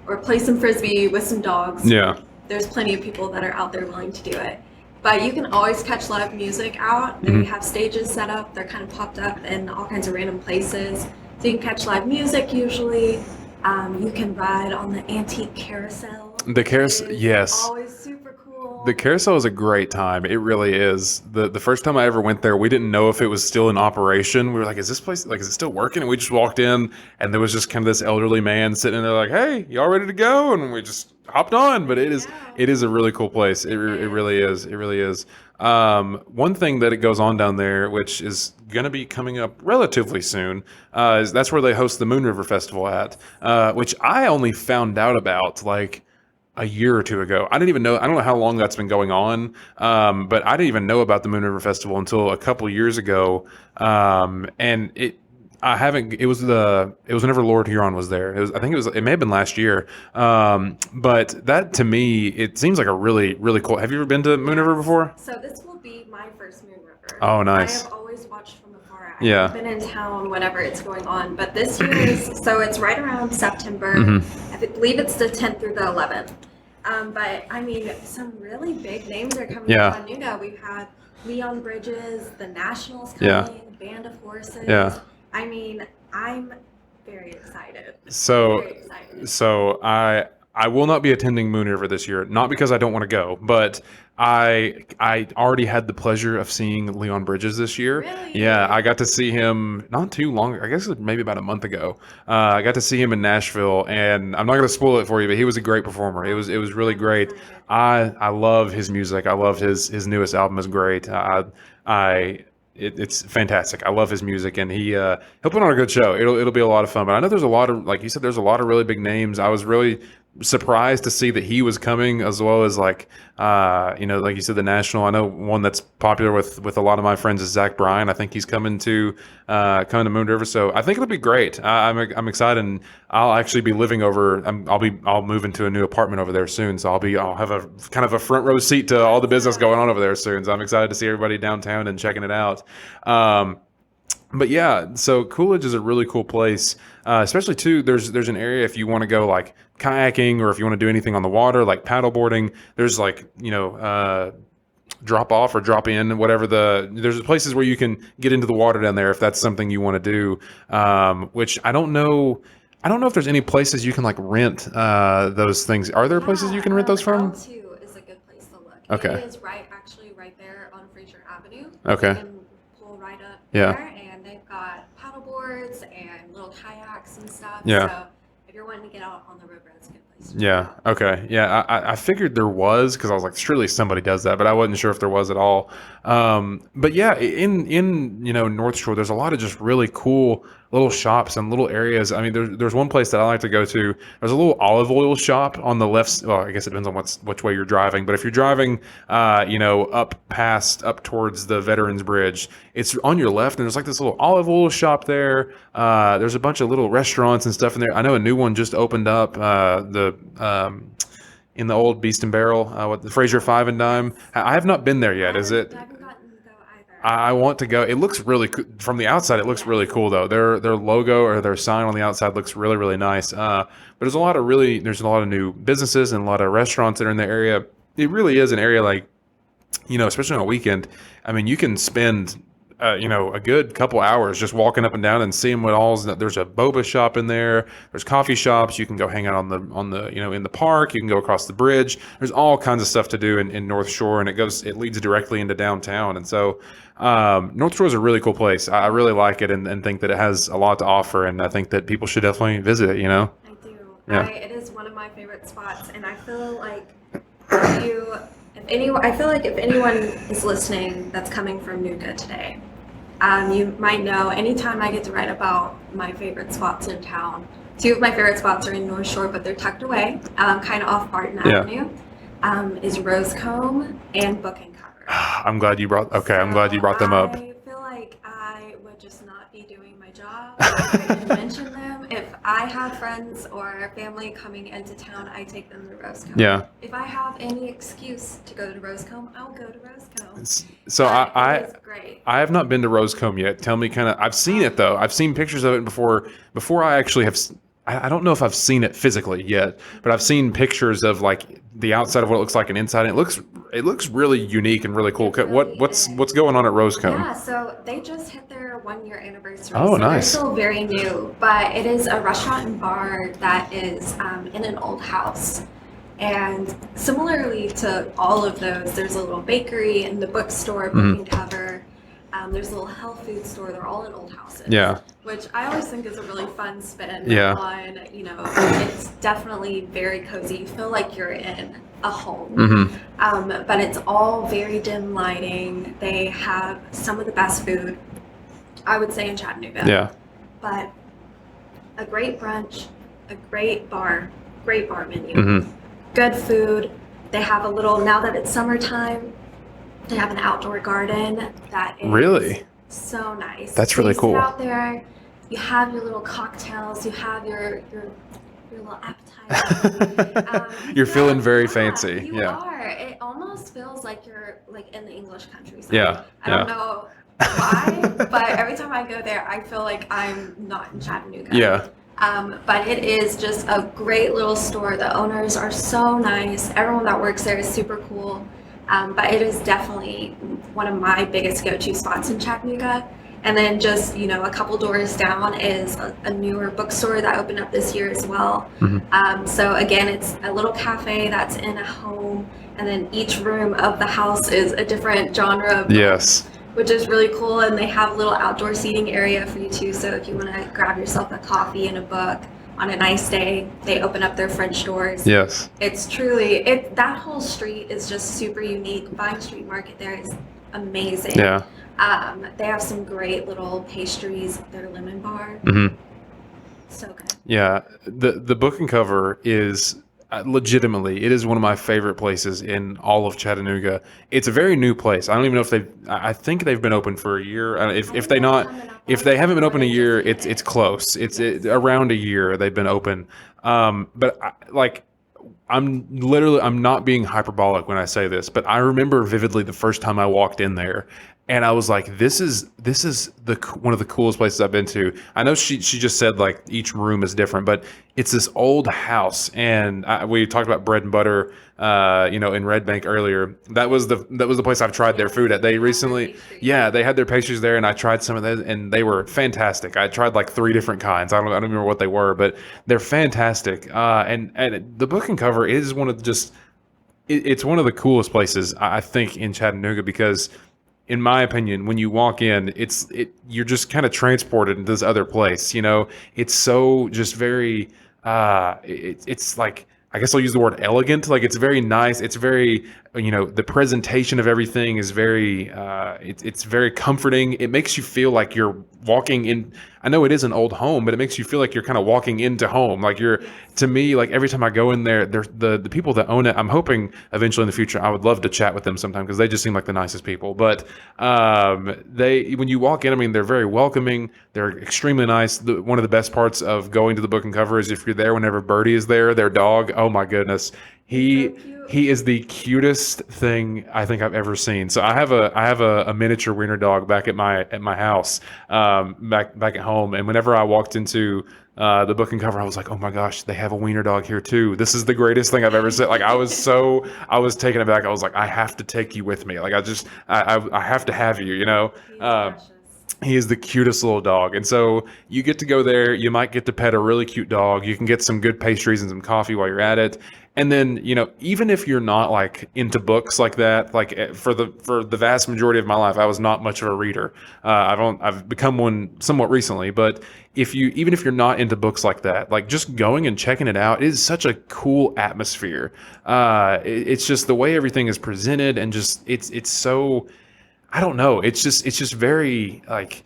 or play some frisbee with some dogs. Yeah. There's plenty of people that are out there willing to do it. But you can always catch live music out. They have stages set up. They're kind of popped up in all kinds of random places. So you can catch live music usually. You can ride on the antique carousel. The carousel, yes. Always super cool. The carousel is a great time. It really is. The first time I ever went there, we didn't know if it was still in operation. We were like, is this place, like, is it still working? And we just walked in, and there was just kind of this elderly man sitting in there like, hey, y'all ready to go? And we just hopped on. But it is a really cool place. It really is. It really is. One thing that it goes on down there, which is going to be coming up relatively soon, is that's where they host the Moon River Festival at, which I only found out about like a year or two ago. I don't know how long that's been going on, but I didn't even know about the Moon River Festival until a couple years ago. And it was whenever Lord Huron was there. It may have been last year. But that to me, it seems like a really, really cool. Have you ever been to Moon River before? So this will be my first Moon River. Oh, nice. I have always watched from afar. Yeah. I've been in town whenever it's going on, but this year it's right around September. I believe it's the 10th through the 11th. But I mean, some really big names are coming to Chattanooga. We've had Leon Bridges, the Nationals coming, Band of Horses. Yeah. I mean, I'm very excited. So I will not be attending Moon River this year, not because I don't want to go, but I already had the pleasure of seeing Leon Bridges this year. Really? Yeah, I got to see him not too long. I guess it was maybe about a month ago. I got to see him in Nashville, and I'm not going to spoil it for you, but he was a great performer. It was really great. I love his music. I love his newest album is great. It's fantastic. I love his music, and he'll put on a good show. It'll be a lot of fun. But I know there's a lot of, like you said, there's a lot of really big names. I was really surprised to see that he was coming, as well as like you said, the National. I know one that's popular with a lot of my friends is Zach Bryan. I think he's coming to Moon River, so I think it'll be great. I'm excited, and I'll actually be living over. I'll move into a new apartment over there soon, so I'll have a kind of a front row seat to all the business going on over there soon. So I'm excited to see everybody downtown and checking it out. But yeah, so Coolidge is a really cool place, especially too. There's an area if you want to go like kayaking, or if you want to do anything on the water like paddleboarding. There's like drop off or drop in, whatever there's places where you can get into the water down there if that's something you want to do. Which I don't know if there's any places you can like rent those things. Are there places you can rent those from? L2 is a good place to look. Okay. It is right there on Fraser Avenue. Okay. You can pull right up there, and they've got paddle boards and little kayaks and stuff. Yeah. So if you're wanting to get out on the river, it's a good place. Yeah. Okay. Yeah. I figured there was, because I was like, surely somebody does that, but I wasn't sure if there was at all. But yeah, in North Shore, there's a lot of just really cool little shops and little areas. I mean, there's one place that I like to go to. There's a little olive oil shop on the left. Well, I guess it depends on which way you're driving. But if you're driving, up towards the Veterans Bridge, it's on your left, and there's like this little olive oil shop there. There's a bunch of little restaurants and stuff in there. I know a new one just opened up. In the old Beast and Barrel, with the Fraser Five and Dime. I have not been there yet. Is it? I haven't gotten to go either. I want to go. It looks really from the outside. It looks really cool though. Their logo or their sign on the outside looks really really nice. But there's a lot of new businesses and a lot of restaurants that are in the area. It really is an area like, especially on a weekend. I mean, you can spend a good couple hours just walking up and down and seeing what all's. There's a boba shop in there. There's coffee shops. You can go hang out on the in the park. You can go across the bridge. There's all kinds of stuff to do in North Shore, and it leads directly into downtown. And so North Shore is a really cool place. I really like it and think that it has a lot to offer, and I think that people should definitely visit it. I do. Yeah. It is one of my favorite spots, and I feel like if anyone is listening that's coming from Nuka today, you might know anytime I get to write about my favorite spots in town. Two of my favorite spots are in North Shore, but they're tucked away, kind of off Barton Avenue, is Rosecombe and Book and Cover. I'm glad you brought them up. I feel like I would just not be doing my job if I didn't mention them. If I have friends or family coming into town, I take them to Rosecombe. Yeah. If I have any excuse to go to Rosecombe, I'll go to Rosecombe. So It is great. I have not been to Rosecombe yet. Tell me I've seen it though. I've seen pictures of it before I actually have. I don't know if I've seen it physically yet, but I've seen pictures of like the outside of what it looks like and inside. And it looks really unique and really cool. What's going on at Rosecombe? Yeah, so they just hit their 1-year anniversary. Oh, so nice. They're still very new, but it is a restaurant and bar that is in an old house. And similarly to all of those, there's a little bakery and the bookstore, Book and Cover. There's a little health food store. They're all in old houses. Yeah. Which I always think is a really fun spin Yeah. on, it's definitely very cozy. You feel like you're in a home. But it's all very dim lighting. They have some of the best food, I would say, in Chattanooga. Yeah. But a great brunch, a great bar menu, good food. They have now that it's summertime, they have an outdoor garden that is Really? so nice. That's really cool. You sit out there, you have your little cocktails, you have your little appetizer. You're feeling very fancy. You Yeah. are. It almost feels like you're like in the English countryside. Yeah. I don't know why, but every time I go there, I feel like I'm not in Chattanooga. Yeah. But it is just a great little store. The owners are so nice. Everyone that works there is super cool. But it is definitely one of my biggest go-to spots in Chattanooga. And then just, a couple doors down is a newer bookstore that opened up this year as well. So again, it's a little cafe that's in a home. And then each room of the house is a different genre of book, Yes. which is really cool. And they have a little outdoor seating area for you too. So if you want to grab yourself a coffee and a book on a nice day, they open up their French doors. Yes. It's truly, that whole street is just super unique. Vine Street Market there is amazing. Yeah. They have some great little pastries, their lemon bar. So good. Yeah. The Book and Cover is legitimately, it is one of my favorite places in all of Chattanooga. It's a very new place. I don't even know if I think they've been open for a year. If they haven't been open a year, it's close. It's around a year they've been open. But I'm not being hyperbolic when I say this, but I remember vividly the first time I walked in there, and I was like, this is one of the coolest places I've been to. I know she just said like each room is different, but it's this old house, and we talked about bread and butter, in Red Bank earlier. That was the place I've tried their food at. They recently, they had their pastries there, and I tried some of those, and they were fantastic. I tried like 3 different kinds. I don't remember what they were, but they're fantastic. And the Book and Cover is one of it's one of the coolest places I think in Chattanooga, because in my opinion, when you walk in, you're just kind of transported into this other place. It's so just very, it's like, I guess I'll use the word elegant. Like, it's very nice. It's very, the presentation of everything is very, it's very comforting. It makes you feel like you're walking in. I know it is an old home, but it makes you feel like you're kind of walking into home. Like to me, like every time I go in there, the people that own it. I'm hoping eventually in the future I would love to chat with them sometime because they just seem like the nicest people. But when you walk in, I mean, they're very welcoming. They're extremely nice. One of the best parts of going to the Book and Cover is if you're there whenever Birdie is there, their dog. Oh my goodness. He is the cutest thing I think I've ever seen. So I have a miniature wiener dog back at my house, back at home. And whenever I walked into the Book and Cover, I was like, oh my gosh, they have a wiener dog here too. This is the greatest thing I've ever seen. Like I was taken aback. I was like, I have to take you with me. Like I have to have you. He is the cutest little dog. And so you get to go there. You might get to pet a really cute dog. You can get some good pastries and some coffee while you're at it. And then, even if you're not like into books like that, like for the vast majority of my life, I was not much of a reader. I've become one somewhat recently, but even if you're not into books like that, like just going and checking it out is such a cool atmosphere. It's just the way everything is presented and just, it's so, I don't know. It's just very like,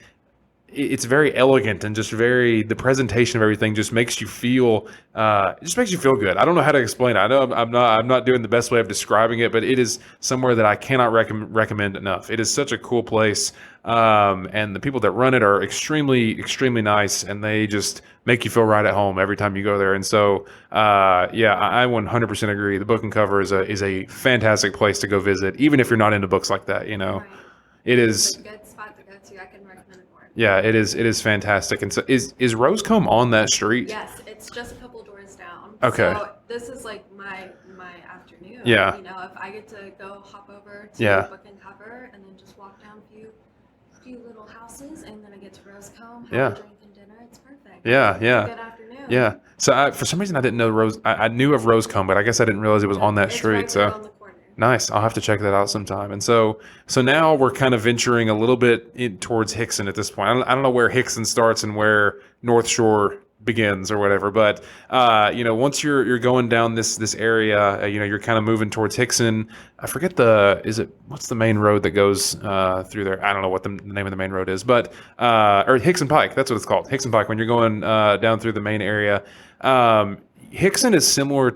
it's very elegant and just the presentation of everything just makes you feel, good. I don't know how to explain it. I know I'm not doing the best way of describing it, but it is somewhere that I cannot recommend enough. It is such a cool place. And the people that run it are extremely, extremely nice, and they just make you feel right at home every time you go there. And so, I 100% agree. The Book and Cover is a fantastic place to go visit, even if you're not into books like that, Right. It is. It's a good spot to go to. I can recommend it more. Yeah, it is. It is fantastic. And so, is Rosecombe on that street? Yes, it's just a couple doors down. Okay. So this is like my afternoon. Yeah. If I get to go hop over to Yeah. Book and Cover and then just walk down a few little houses and then I get to Rosecombe, have Yeah. a drink and dinner. It's perfect. Yeah, It's yeah. a good afternoon. Yeah. So for some reason I didn't know I knew of Rosecombe, but I guess I didn't realize it was on that It's street. right So there on the corner. nice. I'll have to check that out sometime. And so now we're kind of venturing a little bit towards Hickson at this point. I don't know where Hickson starts and where North Shore begins or whatever, but once you're going down this area, you're kind of moving towards Hickson. I forget what's the main road that goes through there? I don't know what the name of the main road is, but or Hickson Pike. That's what it's called, Hickson Pike. When you're going down through the main area, Hickson is similar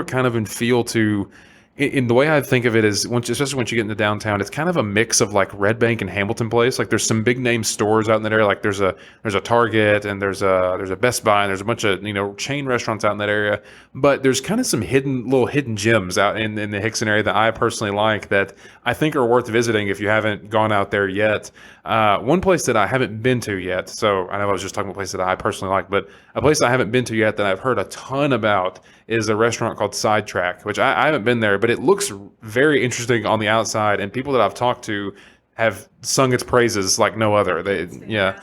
kind of in feel to. In the way I think of it is, especially once you get into downtown, it's kind of a mix of like Red Bank and Hamilton Place. Like there's some big name stores out in that area. Like there's a Target and there's a Best Buy and there's a bunch of chain restaurants out in that area. But there's kind of some little hidden gems out in the Hickson area that I personally like that I think are worth visiting if you haven't gone out there yet. One place that I haven't been to yet. So I know I was just talking about a place that I personally like, but a place I haven't been to yet that I've heard a ton about is a restaurant called Sidetrack, which I haven't been there, but it looks very interesting on the outside, and people that I've talked to have sung its praises like no other. Yeah.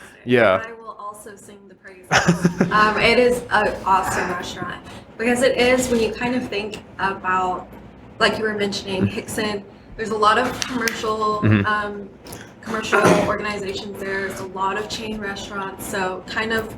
I will also sing the praises. It is an awesome restaurant because it is, when you kind of think about, like you were mentioning, Hickson, there's a lot of commercial organizations there. There's a lot of chain restaurants, so kind of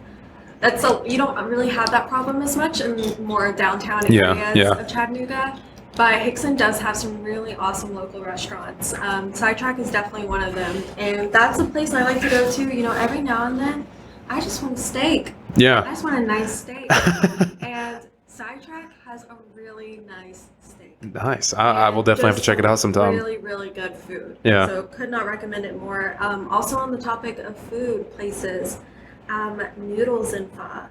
you don't really have that problem as much in more downtown areas of Chattanooga. But Hickson does have some really awesome local restaurants. Sidetrack is definitely one of them, and that's a place I like to go to. Every now and then, I just want a steak. Yeah. I just want a nice steak, and Sidetrack has a really nice steak. Nice. I will definitely have to check it out sometime. Really, really good food. Yeah. So could not recommend it more. Also on the topic of food places, Noodles and Pho.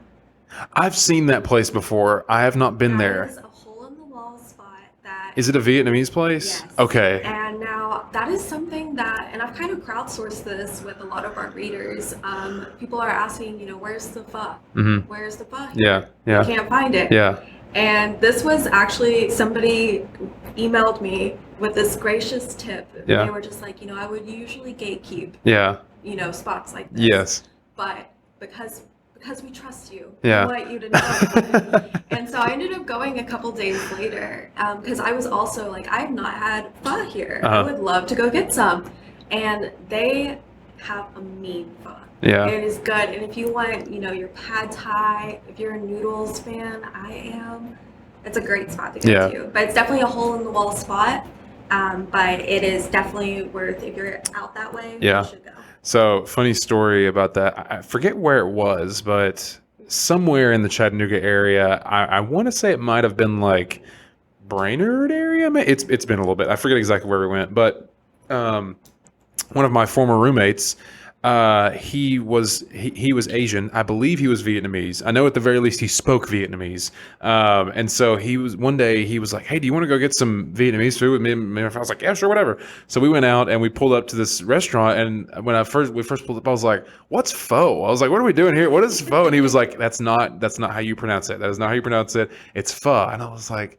I've seen that place before. I have not been there. That is a hole-in-the-wall spot that... Is it a Vietnamese place? Yes. Okay. And now that is something that, and I've kind of crowdsourced this with a lot of our readers. People are asking, where's the pho? Mm-hmm. Where's the pho? Yeah. Yeah. Can't find it. Yeah. And this was actually, somebody emailed me with this gracious tip. Yeah. They were just like, I would usually gatekeep, Yeah. spots like this. Yes. But because we trust you, Yeah. we want you to know. And so I ended up going a couple days later because I was also like, I have not had pho here. I would love to go get some. And they have a mean pho. Yeah. It is good. And if you want, your pad thai, if you're a noodles fan, I am. it's a great spot to go to. But it's definitely a hole in the wall spot. But it is definitely worth, if you're out that way, you should go. So, funny story about that. I forget where it was, but somewhere in the Chattanooga area, I want to say it might have been like Brainerd area. It's been a little bit. I forget exactly where we went, but one of my former roommates, he was Asian. I believe he was Vietnamese. I know at the very least he spoke Vietnamese. And so one day he was like, "Hey, do you want to go get some Vietnamese food with me?" And I was like, "Yeah, sure, whatever." So we went out and we pulled up to this restaurant. And when we first pulled up, I was like, "What's pho?" I was like, "What are we doing here? What is pho?" And he was like, "That's not how you pronounce it. That is not how you pronounce it. It's pho." And I was like,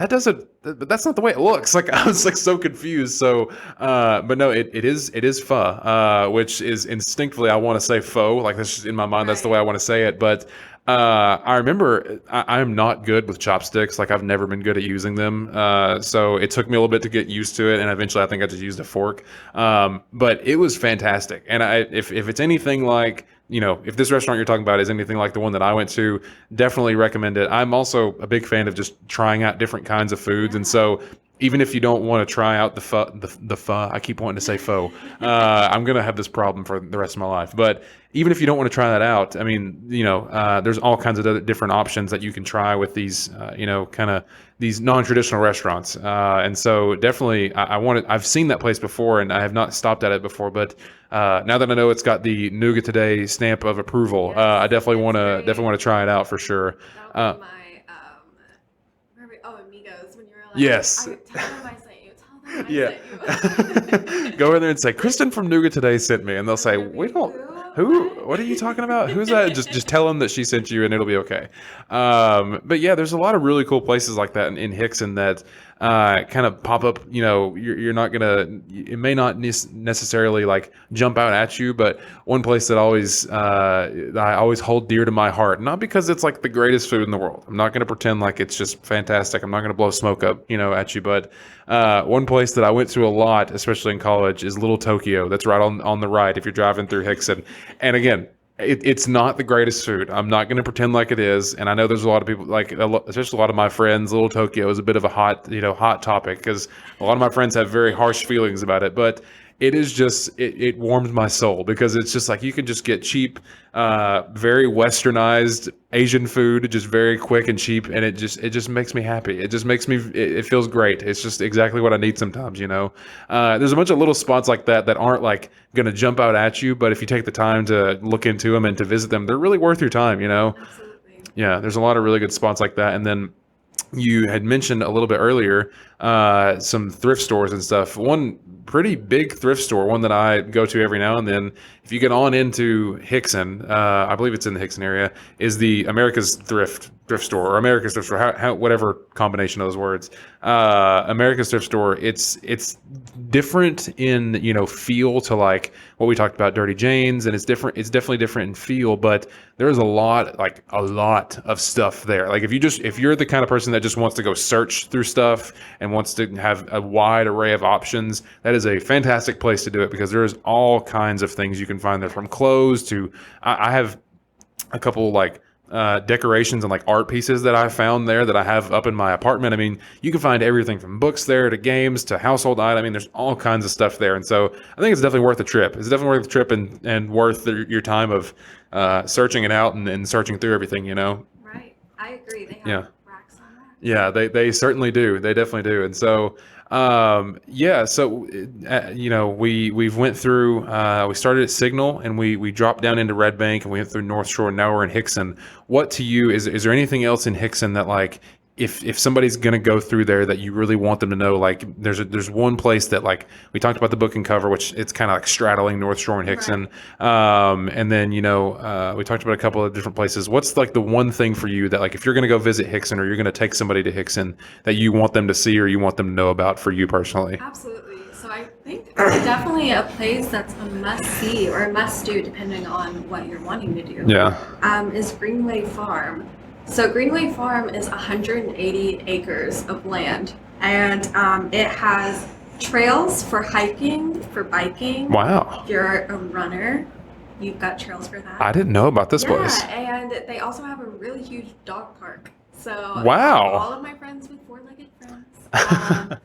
that's not the way it looks. Like, I was like so confused. So, but no, it is pho, which is instinctively, I want to say pho. Like, that's just in my mind. That's the way I want to say it. But, I remember I am not good with chopsticks. Like, I've never been good at using them. So it took me a little bit to get used to it. And eventually I think I just used a fork. But it was fantastic. And if it's anything like, if this restaurant you're talking about is anything like the one that I went to, definitely recommend it. I'm also a big fan of just trying out different kinds of foods. And so even if you don't want to try out the pho, I keep wanting to say pho. I'm going to have this problem for the rest of my life. But even if you don't want to try that out, I mean, there's all kinds of other different options that you can try with these, kind of these non-traditional restaurants. And so definitely I've seen that place before and I have not stopped at it before, but now that I know it's got the Nougat Today stamp of approval, I definitely want to try it out for sure. That was Amigos, when you were like, yes. Tell them I sent you. Tell them I sent you. Go in there and say, "Kristen from Nougat Today sent me," and they'll say, "Who? What are you talking about? Who's that?" Just tell them that she sent you, and it'll be okay. But yeah, there's a lot of really cool places like that in Hickson that kind of pop up. You're not gonna. It may not necessarily like jump out at you, but one place that I always hold dear to my heart, not because it's like the greatest food in the world. I'm not gonna pretend like it's just fantastic. I'm not gonna blow smoke up, at you. But one place that I went to a lot, especially in college, is Little Tokyo. That's right on the right if you're driving through Hickson. And again, it's not the greatest food. I'm not going to pretend like it is. And I know there's a lot of people, especially a lot of my friends, Little Tokyo is a bit of a hot topic because a lot of my friends have very harsh feelings about it. But it is just, it warms my soul because it's just like you can just get cheap, very westernized Asian food, just very quick and cheap. And it just makes me happy. It just makes me, it feels great. It's just exactly what I need sometimes, There's a bunch of little spots like that aren't like going to jump out at you. But if you take the time to look into them and to visit them, they're really worth your time, Absolutely. Yeah, there's a lot of really good spots like that. And then you had mentioned a little bit earlier some thrift stores and stuff. One pretty big thrift store, one that I go to every now and then, if you get on into Hickson, I believe it's in the Hickson area, is the America's Thrift Store, or America's Thrift Store, how whatever combination of those words. America's Thrift Store, it's different in feel to like what we talked about, Dirty Jane's, and it's definitely different in feel, but there's a lot of stuff there. Like if you're the kind of person that just wants to go search through stuff and wants to have a wide array of options, that is a fantastic place to do it because there's all kinds of things you can find there, from clothes to I have a couple decorations and art pieces that I found there that I have up in my apartment. I mean, you can find everything from books there to games to household items. I mean, there's all kinds of stuff there. And so I think it's definitely worth the trip. It's definitely worth the trip and worth your time of searching it out and searching through everything, Right. I agree. They have racks on racks. Yeah, they certainly do. They definitely do. And so, we've went through, we started at Signal and we dropped down into Red Bank and we went through North Shore and now we're in Hickson. What to you, is there anything else in Hickson that if somebody's going to go through there that you really want them to know, there's one place that we talked about the book and cover, which it's kind of straddling North Shore and Hickson. Right. And then, we talked about a couple of different places. What's the one thing for you that if you're going to go visit Hickson or you're going to take somebody to Hickson that you want them to see or you want them to know about for you personally? Absolutely. So I think definitely a place that's a must see or a must do depending on what you're wanting to do. Yeah. Is Greenway Farm. So Greenway Farm is 180 acres of land, and it has trails for hiking, for biking. Wow. If you're a runner, you've got trails for that. I didn't know about this place. Yeah, and they also have a really huge dog park. So Wow. all of my friends with four-legged friends.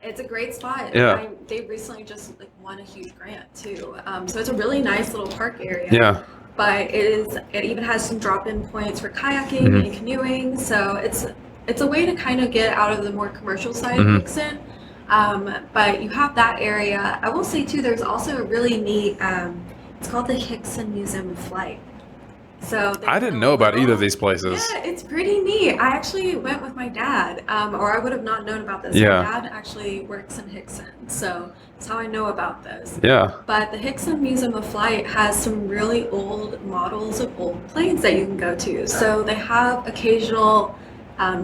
It's a great spot. Yeah. They recently just like won a huge grant too. So it's a really nice little park area. Yeah. But it even has some drop-in points for kayaking and canoeing. So it's a way to kind of get out of the more commercial side of Hickson. But you have that area. I will say too, there's also a really neat. It's called the Hickson Museum of Flight. So I didn't know about either of these places. Yeah, it's pretty neat. I actually went with my dad, or I would have not known about this. Yeah. My dad actually works in Hickson, so that's how I know about this. Yeah. But the Hickson Museum of Flight has some really old models of old planes that you can go to. So they have occasional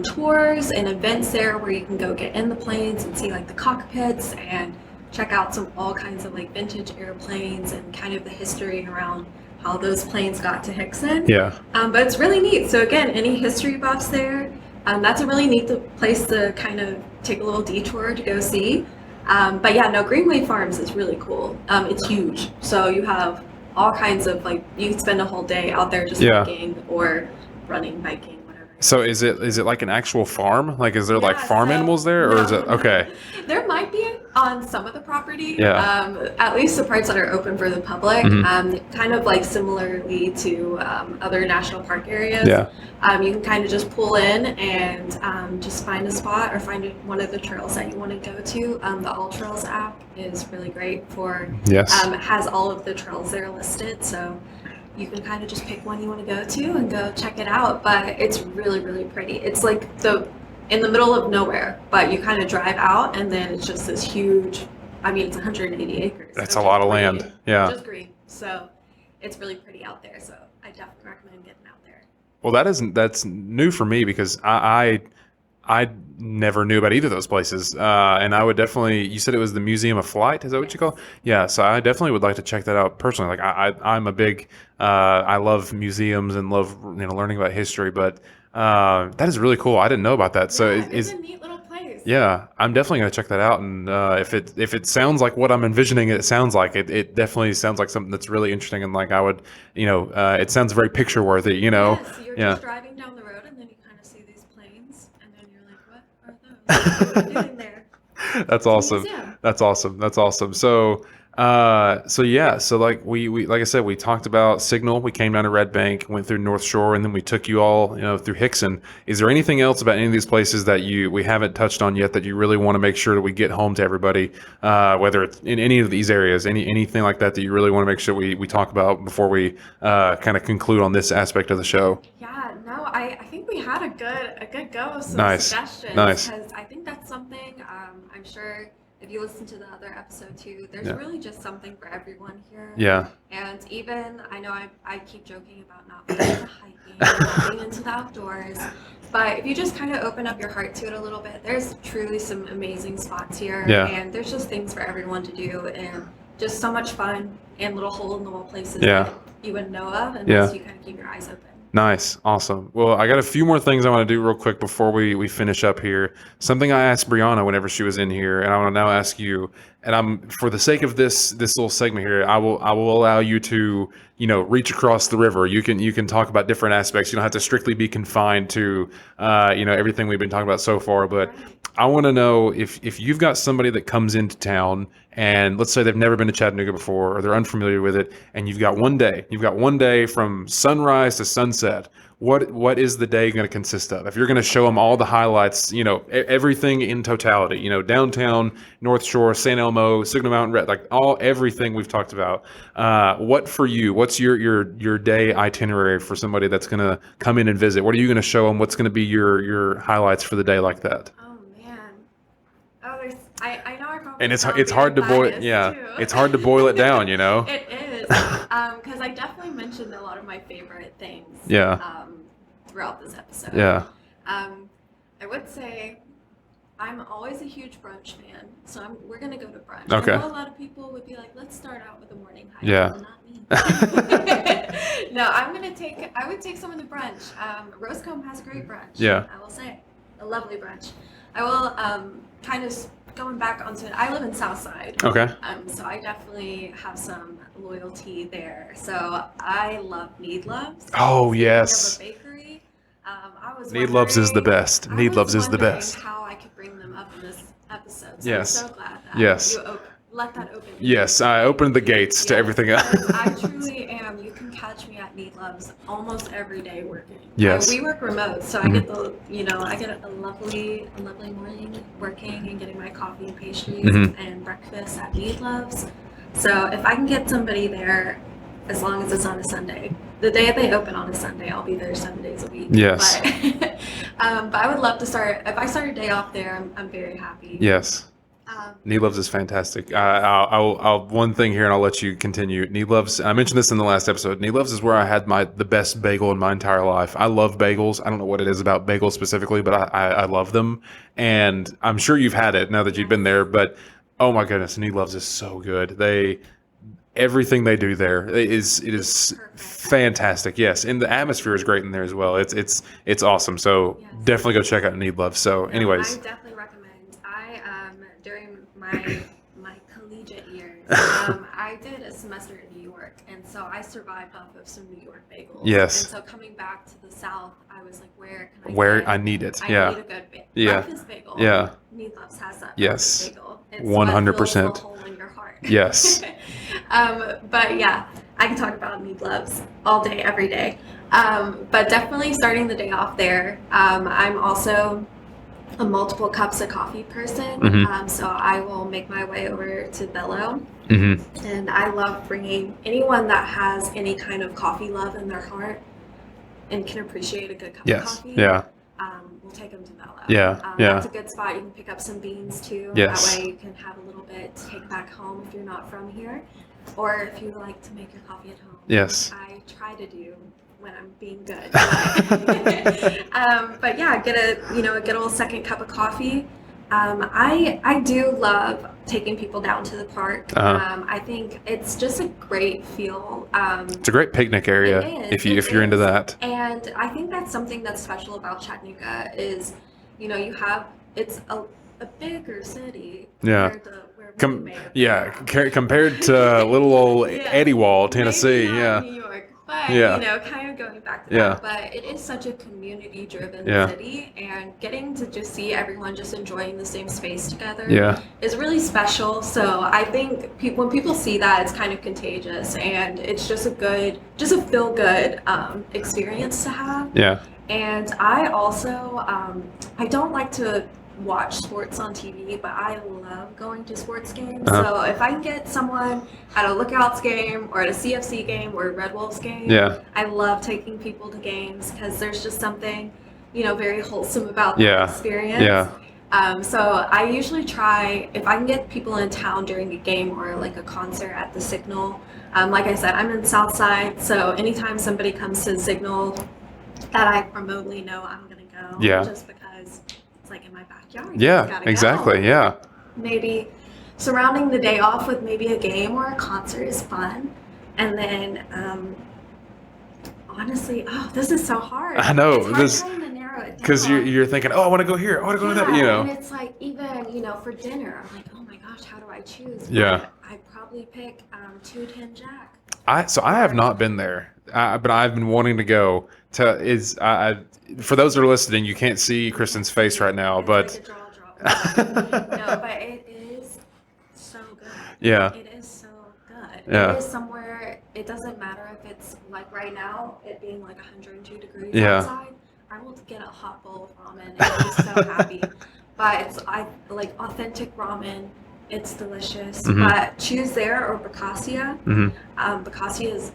tours and events there where you can go get in the planes and see like the cockpits and check out all kinds of like vintage airplanes and kind of the history around how those planes got to Hickson. Yeah. But it's really neat. So again, any history buffs there, that's a really neat place to kind of take a little detour to go see. But yeah, no, Greenway Farms is really cool. It's huge. So you have all kinds of like, you can spend a whole day out there just hiking or running, biking, whatever. So is it like an actual farm? Like, is there like Yeah, farm so- animals there, or is it okay? There might be on some of the property. Yeah. At least the parts that are open for the public. Kind of like similarly to other national park areas. Yeah. You can kind of just pull in and just find a spot or find one of the trails that you want to go to. The All Trails app is really great for. Yes. It has all of the trails there listed, so you can kind of just pick one you want to go to and go check it out. But it's really, really pretty. It's like in the middle of nowhere, but you kind of drive out and then it's just this huge, I mean, it's 180 acres. That's a lot of green, land. Yeah. Just green. So it's really pretty out there. So I definitely recommend getting out there. Well, that's new for me because I never knew about either of those places. And I would definitely, you said it was the Museum of Flight. Is that what you call it? Yeah. So I definitely would like to check that out personally. Like I'm a big, I love museums and love, learning about history, but that is really cool. I didn't know about that. So Yeah, it's a neat little place. yeah, I'm definitely going to check that out. And if it sounds like what I'm envisioning, it sounds like it definitely sounds like something that's really interesting. And like I would, it sounds very picture worthy, Yes, you're Yeah. just driving down the road and then you kind of see these planes and then you're like, what are those? What are they doing there? That's awesome. museum. That's awesome. That's awesome. So yeah, so like we like I said, we talked about Signal. We came down to Red Bank, went through North Shore, and then we took you all, through Hickson. Is there anything else about any of these places that we haven't touched on yet that you really want to make sure that we get home to everybody, whether it's in any of these areas, anything like that you really want to make sure we talk about before we kind of conclude on this aspect of the show? Yeah, no, I think we had a good go of some Nice. suggestions. Nice. Because I think that's something, I'm sure if you listen to the other episode too, there's Yeah. really just something for everyone here. Yeah. And even, I know I keep joking about not being into hiking, not being into the outdoors, but if you just kind of open up your heart to it a little bit, there's truly some amazing spots here. Yeah. And there's just things for everyone to do and just so much fun and little hole-in-the-wall places Yeah. that you wouldn't know of unless Yeah. you kind of keep your eyes open. Nice. Awesome. Well, I got a few more things I want to do real quick before we finish up here. Something I asked Brianna whenever she was in here, and I want to now ask you, and for the sake of this little segment here, I will allow you to, reach across the river. You can talk about different aspects. You don't have to strictly be confined to, everything we've been talking about so far, but I want to know if you've got somebody that comes into town and let's say they've never been to Chattanooga before or they're unfamiliar with it, and you've got one day from sunrise to sunset. What is the day going to consist of? If you're going to show them all the highlights, everything in totality, downtown, North Shore, San Elmo, Signal Mountain, Red, like everything we've talked about. What for you? What's your day itinerary for somebody that's going to come in and visit? What are you going to show them? What's going to be your highlights for the day like that? Oh man. Oh, I know I probably And it's sound hard to very boil. biased, Yeah, too. it's hard to boil it down. It is, because I definitely mentioned a lot of my favorite things. Yeah. Throughout this episode. Yeah. I would say I'm always a huge brunch fan, so we're gonna go to brunch. Okay. I know a lot of people would be like, "Let's start out with a morning hike." Yeah. Well, not me. No, I would take someone to brunch. Rosecombe has great brunch. Yeah. I will say, a lovely brunch. I will kind of going back onto it. I live in Southside. Okay. So I definitely have some loyalty there. So I love Need Loves. Oh, We yes. have a bakery. I was Need Loves is the wondering- best. I Need was Loves is the wondering best. how I could bring them up in this episode. So Yes. I'm so glad that Yes. you let that open. Yes, I opened the gates to Yes, everything else. because I truly am. You can catch me at Need Loves almost every day working. Yes. We work remote, so I get I get a lovely morning working and getting my coffee and pastries and breakfast at Need Loves. So if I can get somebody there, as long as it's on a Sunday, the day they open on a Sunday, I'll be there 7 days a week. Yes. But I would love to start. If I start a day off there, I'm very happy. Yes. Need Loves is fantastic. I'll one thing here, and I'll let you continue. Need Loves. I mentioned this in the last episode. Need Loves is where I had the best bagel in my entire life. I love bagels. I don't know what it is about bagels specifically, but I love them, and I'm sure you've had it now that you've been there. But oh my goodness, Need Loves is so good. Everything they do there is fantastic. Yes, and the atmosphere is great in there as well. It's awesome. So definitely go check out Need Love. So, anyways, I definitely recommend. During my collegiate years, I did a semester in New York, and so I survived off of some New York bagels. Yes. And so coming back to the South, I was like, where can I? I need it. I Yeah. need a good Yeah. breakfast bagel. Yeah. Need Loves has that. Yes. Bagel. 100%. The hole in your heart. Yes. But yeah, I can talk about Need Loves all day, every day. But definitely starting the day off there. I'm also a multiple cups of coffee person. So I will make my way over to Bello. And I love bringing anyone that has any kind of coffee love in their heart and can appreciate a good cup of coffee. Yeah. We'll take them to Bello. Yeah. That's a good spot. You can pick up some beans too. Yes. That way you can have a little bit to take back home if you're not from here. Or if you like to make your coffee at home. Yes. I try to do when I'm being good. But yeah, get a good old second cup of coffee. I do love taking people down to the park. I think it's just a great feel. It's a great picnic area if you're into that. And I think that's something that's special about Chattanooga is, it's a bigger city. Yeah. Compared to little old Eddywall, Tennessee. Maybe Yeah. not New York, but kind of going back to that. But it is such a community-driven city, and getting to just see everyone just enjoying the same space together is really special. So I think when people see that, it's kind of contagious, and it's just a feel-good experience to have. Yeah. And I also I don't like to watch sports on TV, but I love going to sports games. So if I can get someone at a Lookouts game or at a CFC game or a Red Wolves game, I love taking people to games because there's just something, very wholesome about the experience. Yeah. So I usually try, if I can get people in town during a game or like a concert at the Signal. Like I said, I'm in Southside, so anytime somebody comes to the Signal that I remotely know, I'm going to go. Just because it's like in my backyard. Yeah, exactly. Go. Yeah. Maybe surrounding the day off with maybe a game or a concert is fun. And then, honestly, this is so hard. I know. It's hard trying to narrow it down. Because you're thinking, I want to go here. I want to go to that, And it's like, even, for dinner, I'm like, oh my gosh, how do I choose? Yeah. I'd probably pick 210 Jack. I have not been there, but I've been wanting to go. For those that are listening, you can't see Kristen's face right now, but Like a jaw drop. No, but it is so good. Yeah. It is so good. Yeah. It is somewhere. It doesn't matter if it's like right now, it being like 102 degrees outside. I will get a hot bowl of ramen and be so happy. But I like authentic ramen. It's delicious. But choose there or Boccacia. Boccacia is,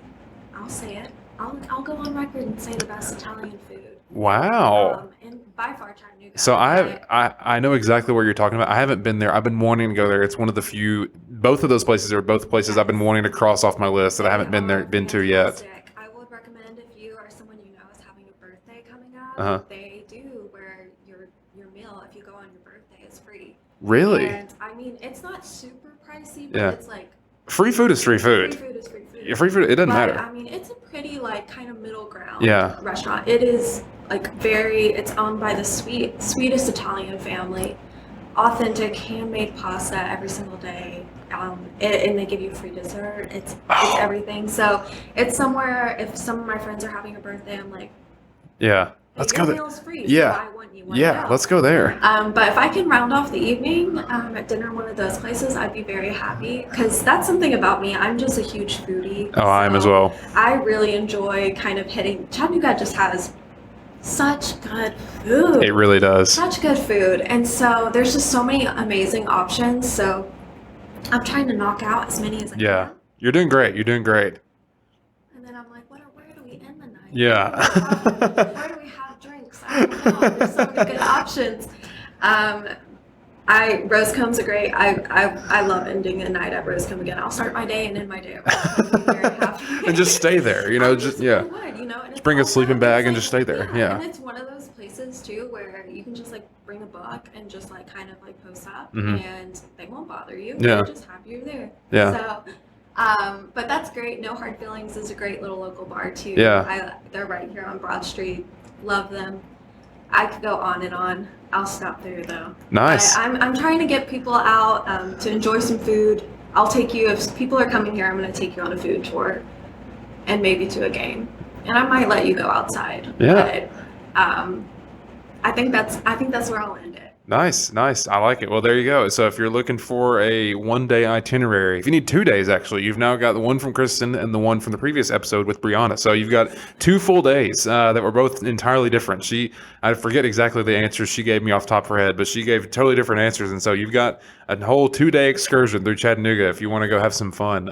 I'll say it. I'll go on record and say the best Italian food. Wow. And by far Chattanooga. So I know exactly what you're talking about. I haven't been there. I've been wanting to go there. It's one of the few. Both of those places are both places I've been wanting to cross off my list that I haven't been to yet. I would recommend if you or someone you know is having a birthday coming up, they do where your meal, if you go on your birthday, is free. Really? And I mean, it's not super pricey, but it's like free food is free food. Free food is free food. Yeah, free food. It doesn't matter. I mean, it's a pretty like kind of middle ground restaurant. It is like it's owned by the sweetest Italian family, authentic handmade pasta every single day, and they give you free dessert. It's everything. So it's somewhere. If some of my friends are having a birthday, I'm like, Let's your go there. meal's free, Yeah. so I want you one Yeah, meal. let's go there. But if I can round off the evening at dinner, one of those places, I'd be very happy because that's something about me. I'm just a huge foodie. Oh, I am as so well. I really enjoy kind of hitting. Chattanooga just has such good food. It really does. Such good food. And so there's just so many amazing options. So I'm trying to knock out as many as I Yeah. can. You're doing great. You're doing great. And then I'm like, where do we end the night? Yeah. Where do we have drinks? I don't know. There's so many good options. Rosecomb's a great. I love ending a night at Rosecomb again. I'll start my day and end my day at Rosecomb. I'll be very happy. And just stay there, I just really yeah. would, and it's Bring a also- sleeping bag it's and like- just stay there. Yeah. And it's one of those places too where you can just like bring a book and just like kind of like post up Mhm. and they won't bother you. Yeah. They're just happy you're there. Yeah. So, but that's great. No Hard Feelings is a great little local bar too. Yeah. They're right here on Broad Street. Love them. I could go on and on. I'll stop there though. Nice. I'm trying to get people out to enjoy some food. I'll take you if people are coming here. I'm going to take you on a food tour, and maybe to a game, and I might let you go outside. Yeah. But I think that's where I'll end it. Nice. I like it. Well, there you go. So if you're looking for a 1-day itinerary, if you need 2 days, actually, you've now got the one from Kristen and the one from the previous episode with Brianna. So you've got 2 full days that were both entirely different. I forget exactly the answers she gave me off the top of her head, but she gave totally different answers. And so you've got a whole 2-day excursion through Chattanooga if you want to go have some fun.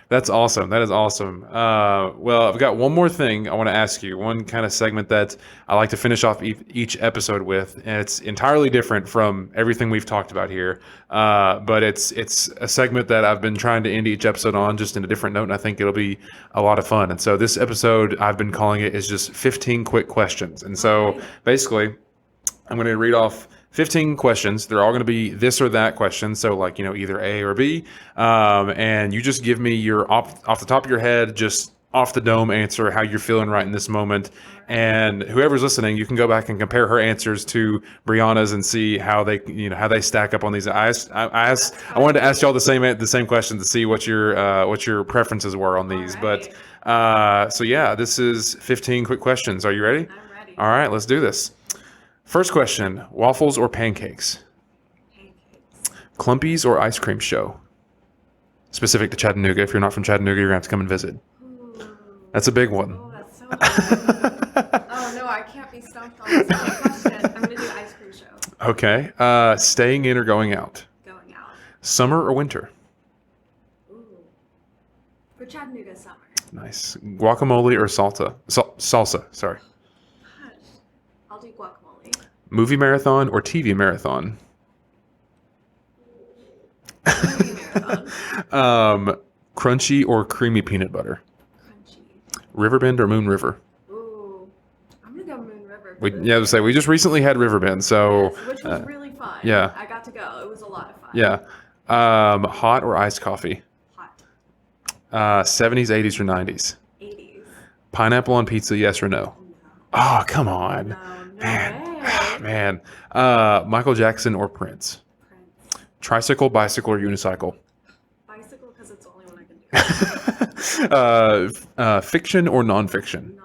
That's awesome. That is awesome. Well, I've got one more thing I want to ask you. One kind of segment that I like to finish off each episode with, and it's entirely different from everything we've talked about here. But it's a segment that I've been trying to end each episode on, just in a different note, and I think it'll be a lot of fun. And so this episode, I've been calling it is just 15 quick questions. And so basically, I'm going to read off 15 questions. They're all going to be this or that questions. So like, either A or B. And you just give me your off the top of your head, just off the dome answer, how you're feeling right in this moment. And whoever's listening, you can go back and compare her answers to Brianna's and see how they stack up on these. I wanted to ask y'all the same question to see what your preferences were on these. Right. But so yeah, this is 15 quick questions. Are you ready? I'm ready. All right, let's do this. First question, waffles or pancakes? Pancakes. Clumpies or ice cream show? Specific to Chattanooga. If you're not from Chattanooga, you're going to have to come and visit. Ooh. That's a big one. Oh, that's so good. Oh no, I can't be stumped on this question. I'm gonna do ice cream show. Okay. Staying in or going out? Going out. Summer or winter? Ooh. For Chattanooga summer. Nice. Guacamole or salsa, sorry. Gosh. I'll do guacamole. Movie marathon or TV marathon? Movie marathon. Crunchy or creamy peanut butter? Crunchy. Riverbend or Moon River? Ooh. I'm gonna go Moon River. We just recently had Riverbend, so Yes, which was really fun. yeah. I got to go. It was a lot of fun. yeah. Hot or iced coffee? Hot. 70s, 80s, or 90s? 80s. Pineapple on pizza, yes or no? No. Oh, come on. No Man. way. Man. Michael Jackson or Prince? Prince. Tricycle, bicycle, or unicycle? Bicycle because it's the only one I can do. Fiction or nonfiction? Nonfiction.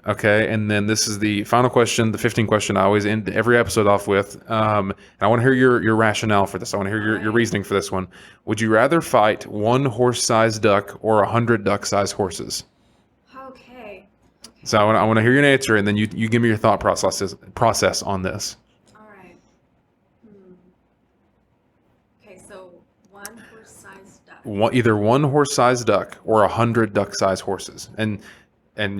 Okay, and then this is the final question, the 15 question I always end every episode off with. And I want to hear your rationale for this. I want to hear your reasoning for this one. Would you rather fight 1 horse-sized duck or 100 duck-sized horses? Okay. So I want to hear your answer, and then you give me your thought process on this. All right. Okay, so 1 horse-sized duck. Either 1 horse-sized duck or 100 duck-sized horses, and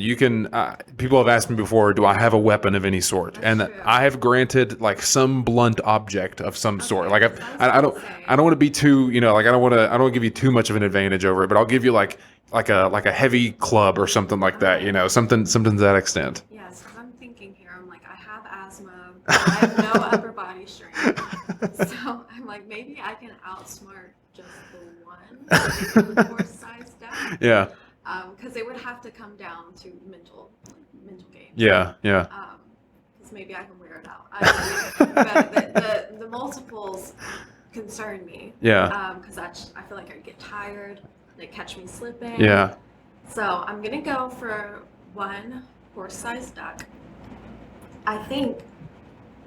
you can. People have asked me before, do I have a weapon of any sort? That's And true. I have granted like some blunt object of some sort. Like I don't insane. want to be too I don't want to give you too much of an advantage over it, but I'll give you like a heavy club or something like that. Something to that extent. Yes, because I'm thinking here, I'm like, I have asthma, I have no upper body strength. So I'm like, maybe I can outsmart just the one horse-sized duck. Yeah. Because it would have to come down to mental games. Yeah. Because maybe I can wear it out. I don't know. But the multiples concern me. Yeah. Because I feel like I get tired. They catch me slipping. Yeah. So I'm gonna go for 1 horse-sized duck. I think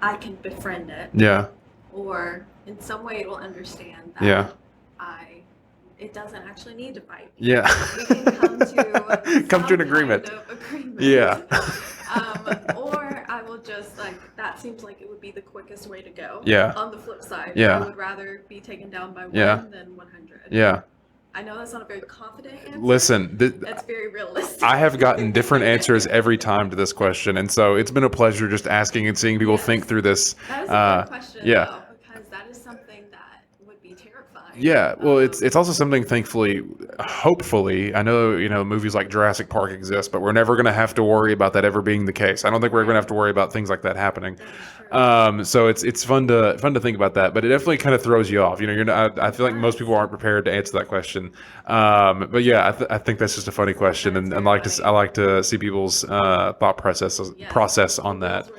I can befriend it, Yeah. or in some way it will understand that Yeah. it doesn't actually need to fight. Yeah. We can come to Come to an some agreement. kind of agreement. Yeah. Or I will just that seems like it would be the quickest way to go. Yeah. On the flip side, Yeah. I would rather be taken down by one Yeah. than 100. Yeah. I know that's not a very confident answer. Listen, That's very realistic. I have gotten different answers every time to this question, and so it's been a pleasure just asking and seeing people think through this. That is a good question, yeah. though, because that is something that would be terrifying. Yeah, well, it's also something, thankfully, hopefully, I know, movies like Jurassic Park exist, but we're never going to have to worry about that ever being the case. I don't think we're going to have to worry about things like that happening. So it's fun to think about that, but it definitely kind of throws you off. You're not, I feel like most people aren't prepared to answer that question. But yeah, I think that's just a funny question, and I like to see people's thought process on that.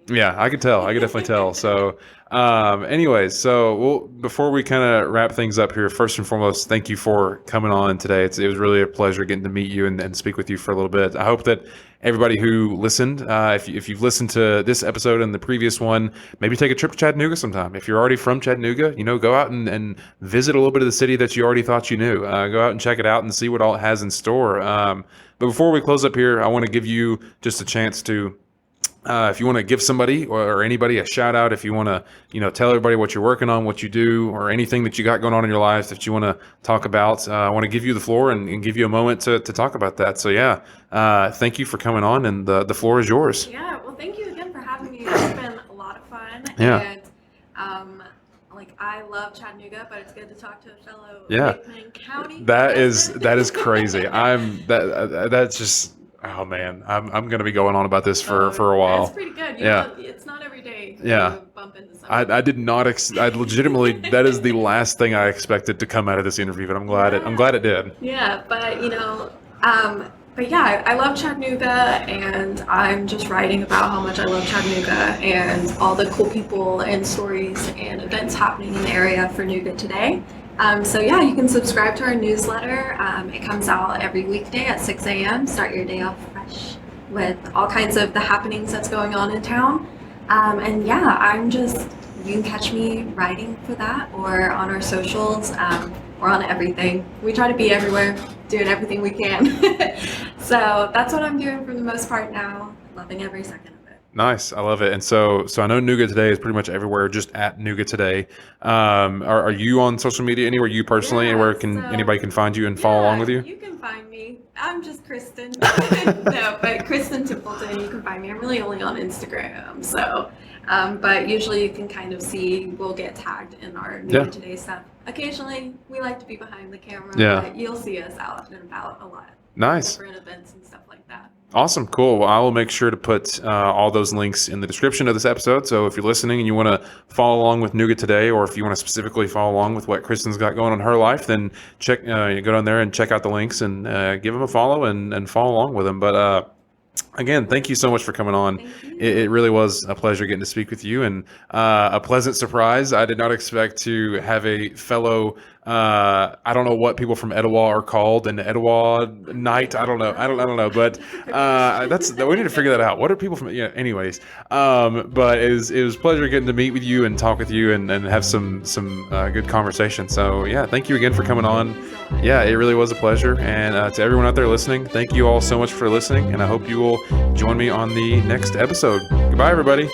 Yeah, I could tell. I could definitely tell. So, anyways, before we kind of wrap things up here, first and foremost, thank you for coming on today. It was really a pleasure getting to meet you and speak with you for a little bit. I hope that everybody who listened, if you've listened to this episode and the previous one, maybe take a trip to Chattanooga sometime. If you're already from Chattanooga, go out and visit a little bit of the city that you already thought you knew. Go out and check it out and see what all it has in store. But before we close up here, I want to give you just a chance to, if you want to give somebody or anybody a shout out, if you want to, tell everybody what you're working on, what you do, or anything that you got going on in your life that you want to talk about, I want to give you the floor and give you a moment to talk about that. So yeah, thank you for coming on, and the floor is yours. Yeah, well, thank you again for having me. It's been a lot of fun. Yeah. And I love Chattanooga, but it's good to talk to a fellow Yeah. Hickman County. That is crazy. That's just. Oh man, I'm gonna be going on about this for a while. That's pretty good. It's not every day you bump into someone. I did not. I legitimately. That is the last thing I expected to come out of this interview, but I'm glad it did. Yeah, but yeah, I love Chattanooga, and I'm just writing about how much I love Chattanooga and all the cool people and stories and events happening in the area for Nougat today. So yeah, you can subscribe to our newsletter. It comes out every weekday at 6 a.m. Start your day off fresh with all kinds of the happenings that's going on in town. And yeah, you can catch me writing for that or on our socials. We're on everything. We try to be everywhere, doing everything we can. So that's what I'm doing for the most part now. Loving every second of it. Nice, I love it. And so I know Nougat Today is pretty much everywhere, just at Nougat Today. Are you on social media anywhere, you personally, and where anybody can find you and follow along with you? You can find me. I'm just Kristen. No, but Kristen Templeton, you can find me. I'm really only on Instagram. So, but usually you can kind of see, we'll get tagged in our Nougat Today stuff. Occasionally, we like to be behind the camera, but you'll see us out and about a lot. Nice. Different events and stuff like that. Awesome. Cool. Well, I will make sure to put all those links in the description of this episode. So if you're listening and you want to follow along with Nougat Today, or if you want to specifically follow along with what Kristen's got going on in her life, then go down there and check out the links and give them a follow and follow along with them. But again, thank you so much for coming on. It really was a pleasure getting to speak with you, and a pleasant surprise. I did not expect to have a fellow, I don't know what people from Etowah are called, an Etowah Knight. I don't know, but we need to figure that out. What are people from? Yeah. Anyways, but it was a pleasure getting to meet with you and talk with you and have some good conversation. So yeah, thank you again for coming on. Yeah, it really was a pleasure. And to everyone out there listening, thank you all so much for listening, and I hope you will join me on the next episode. Goodbye, everybody.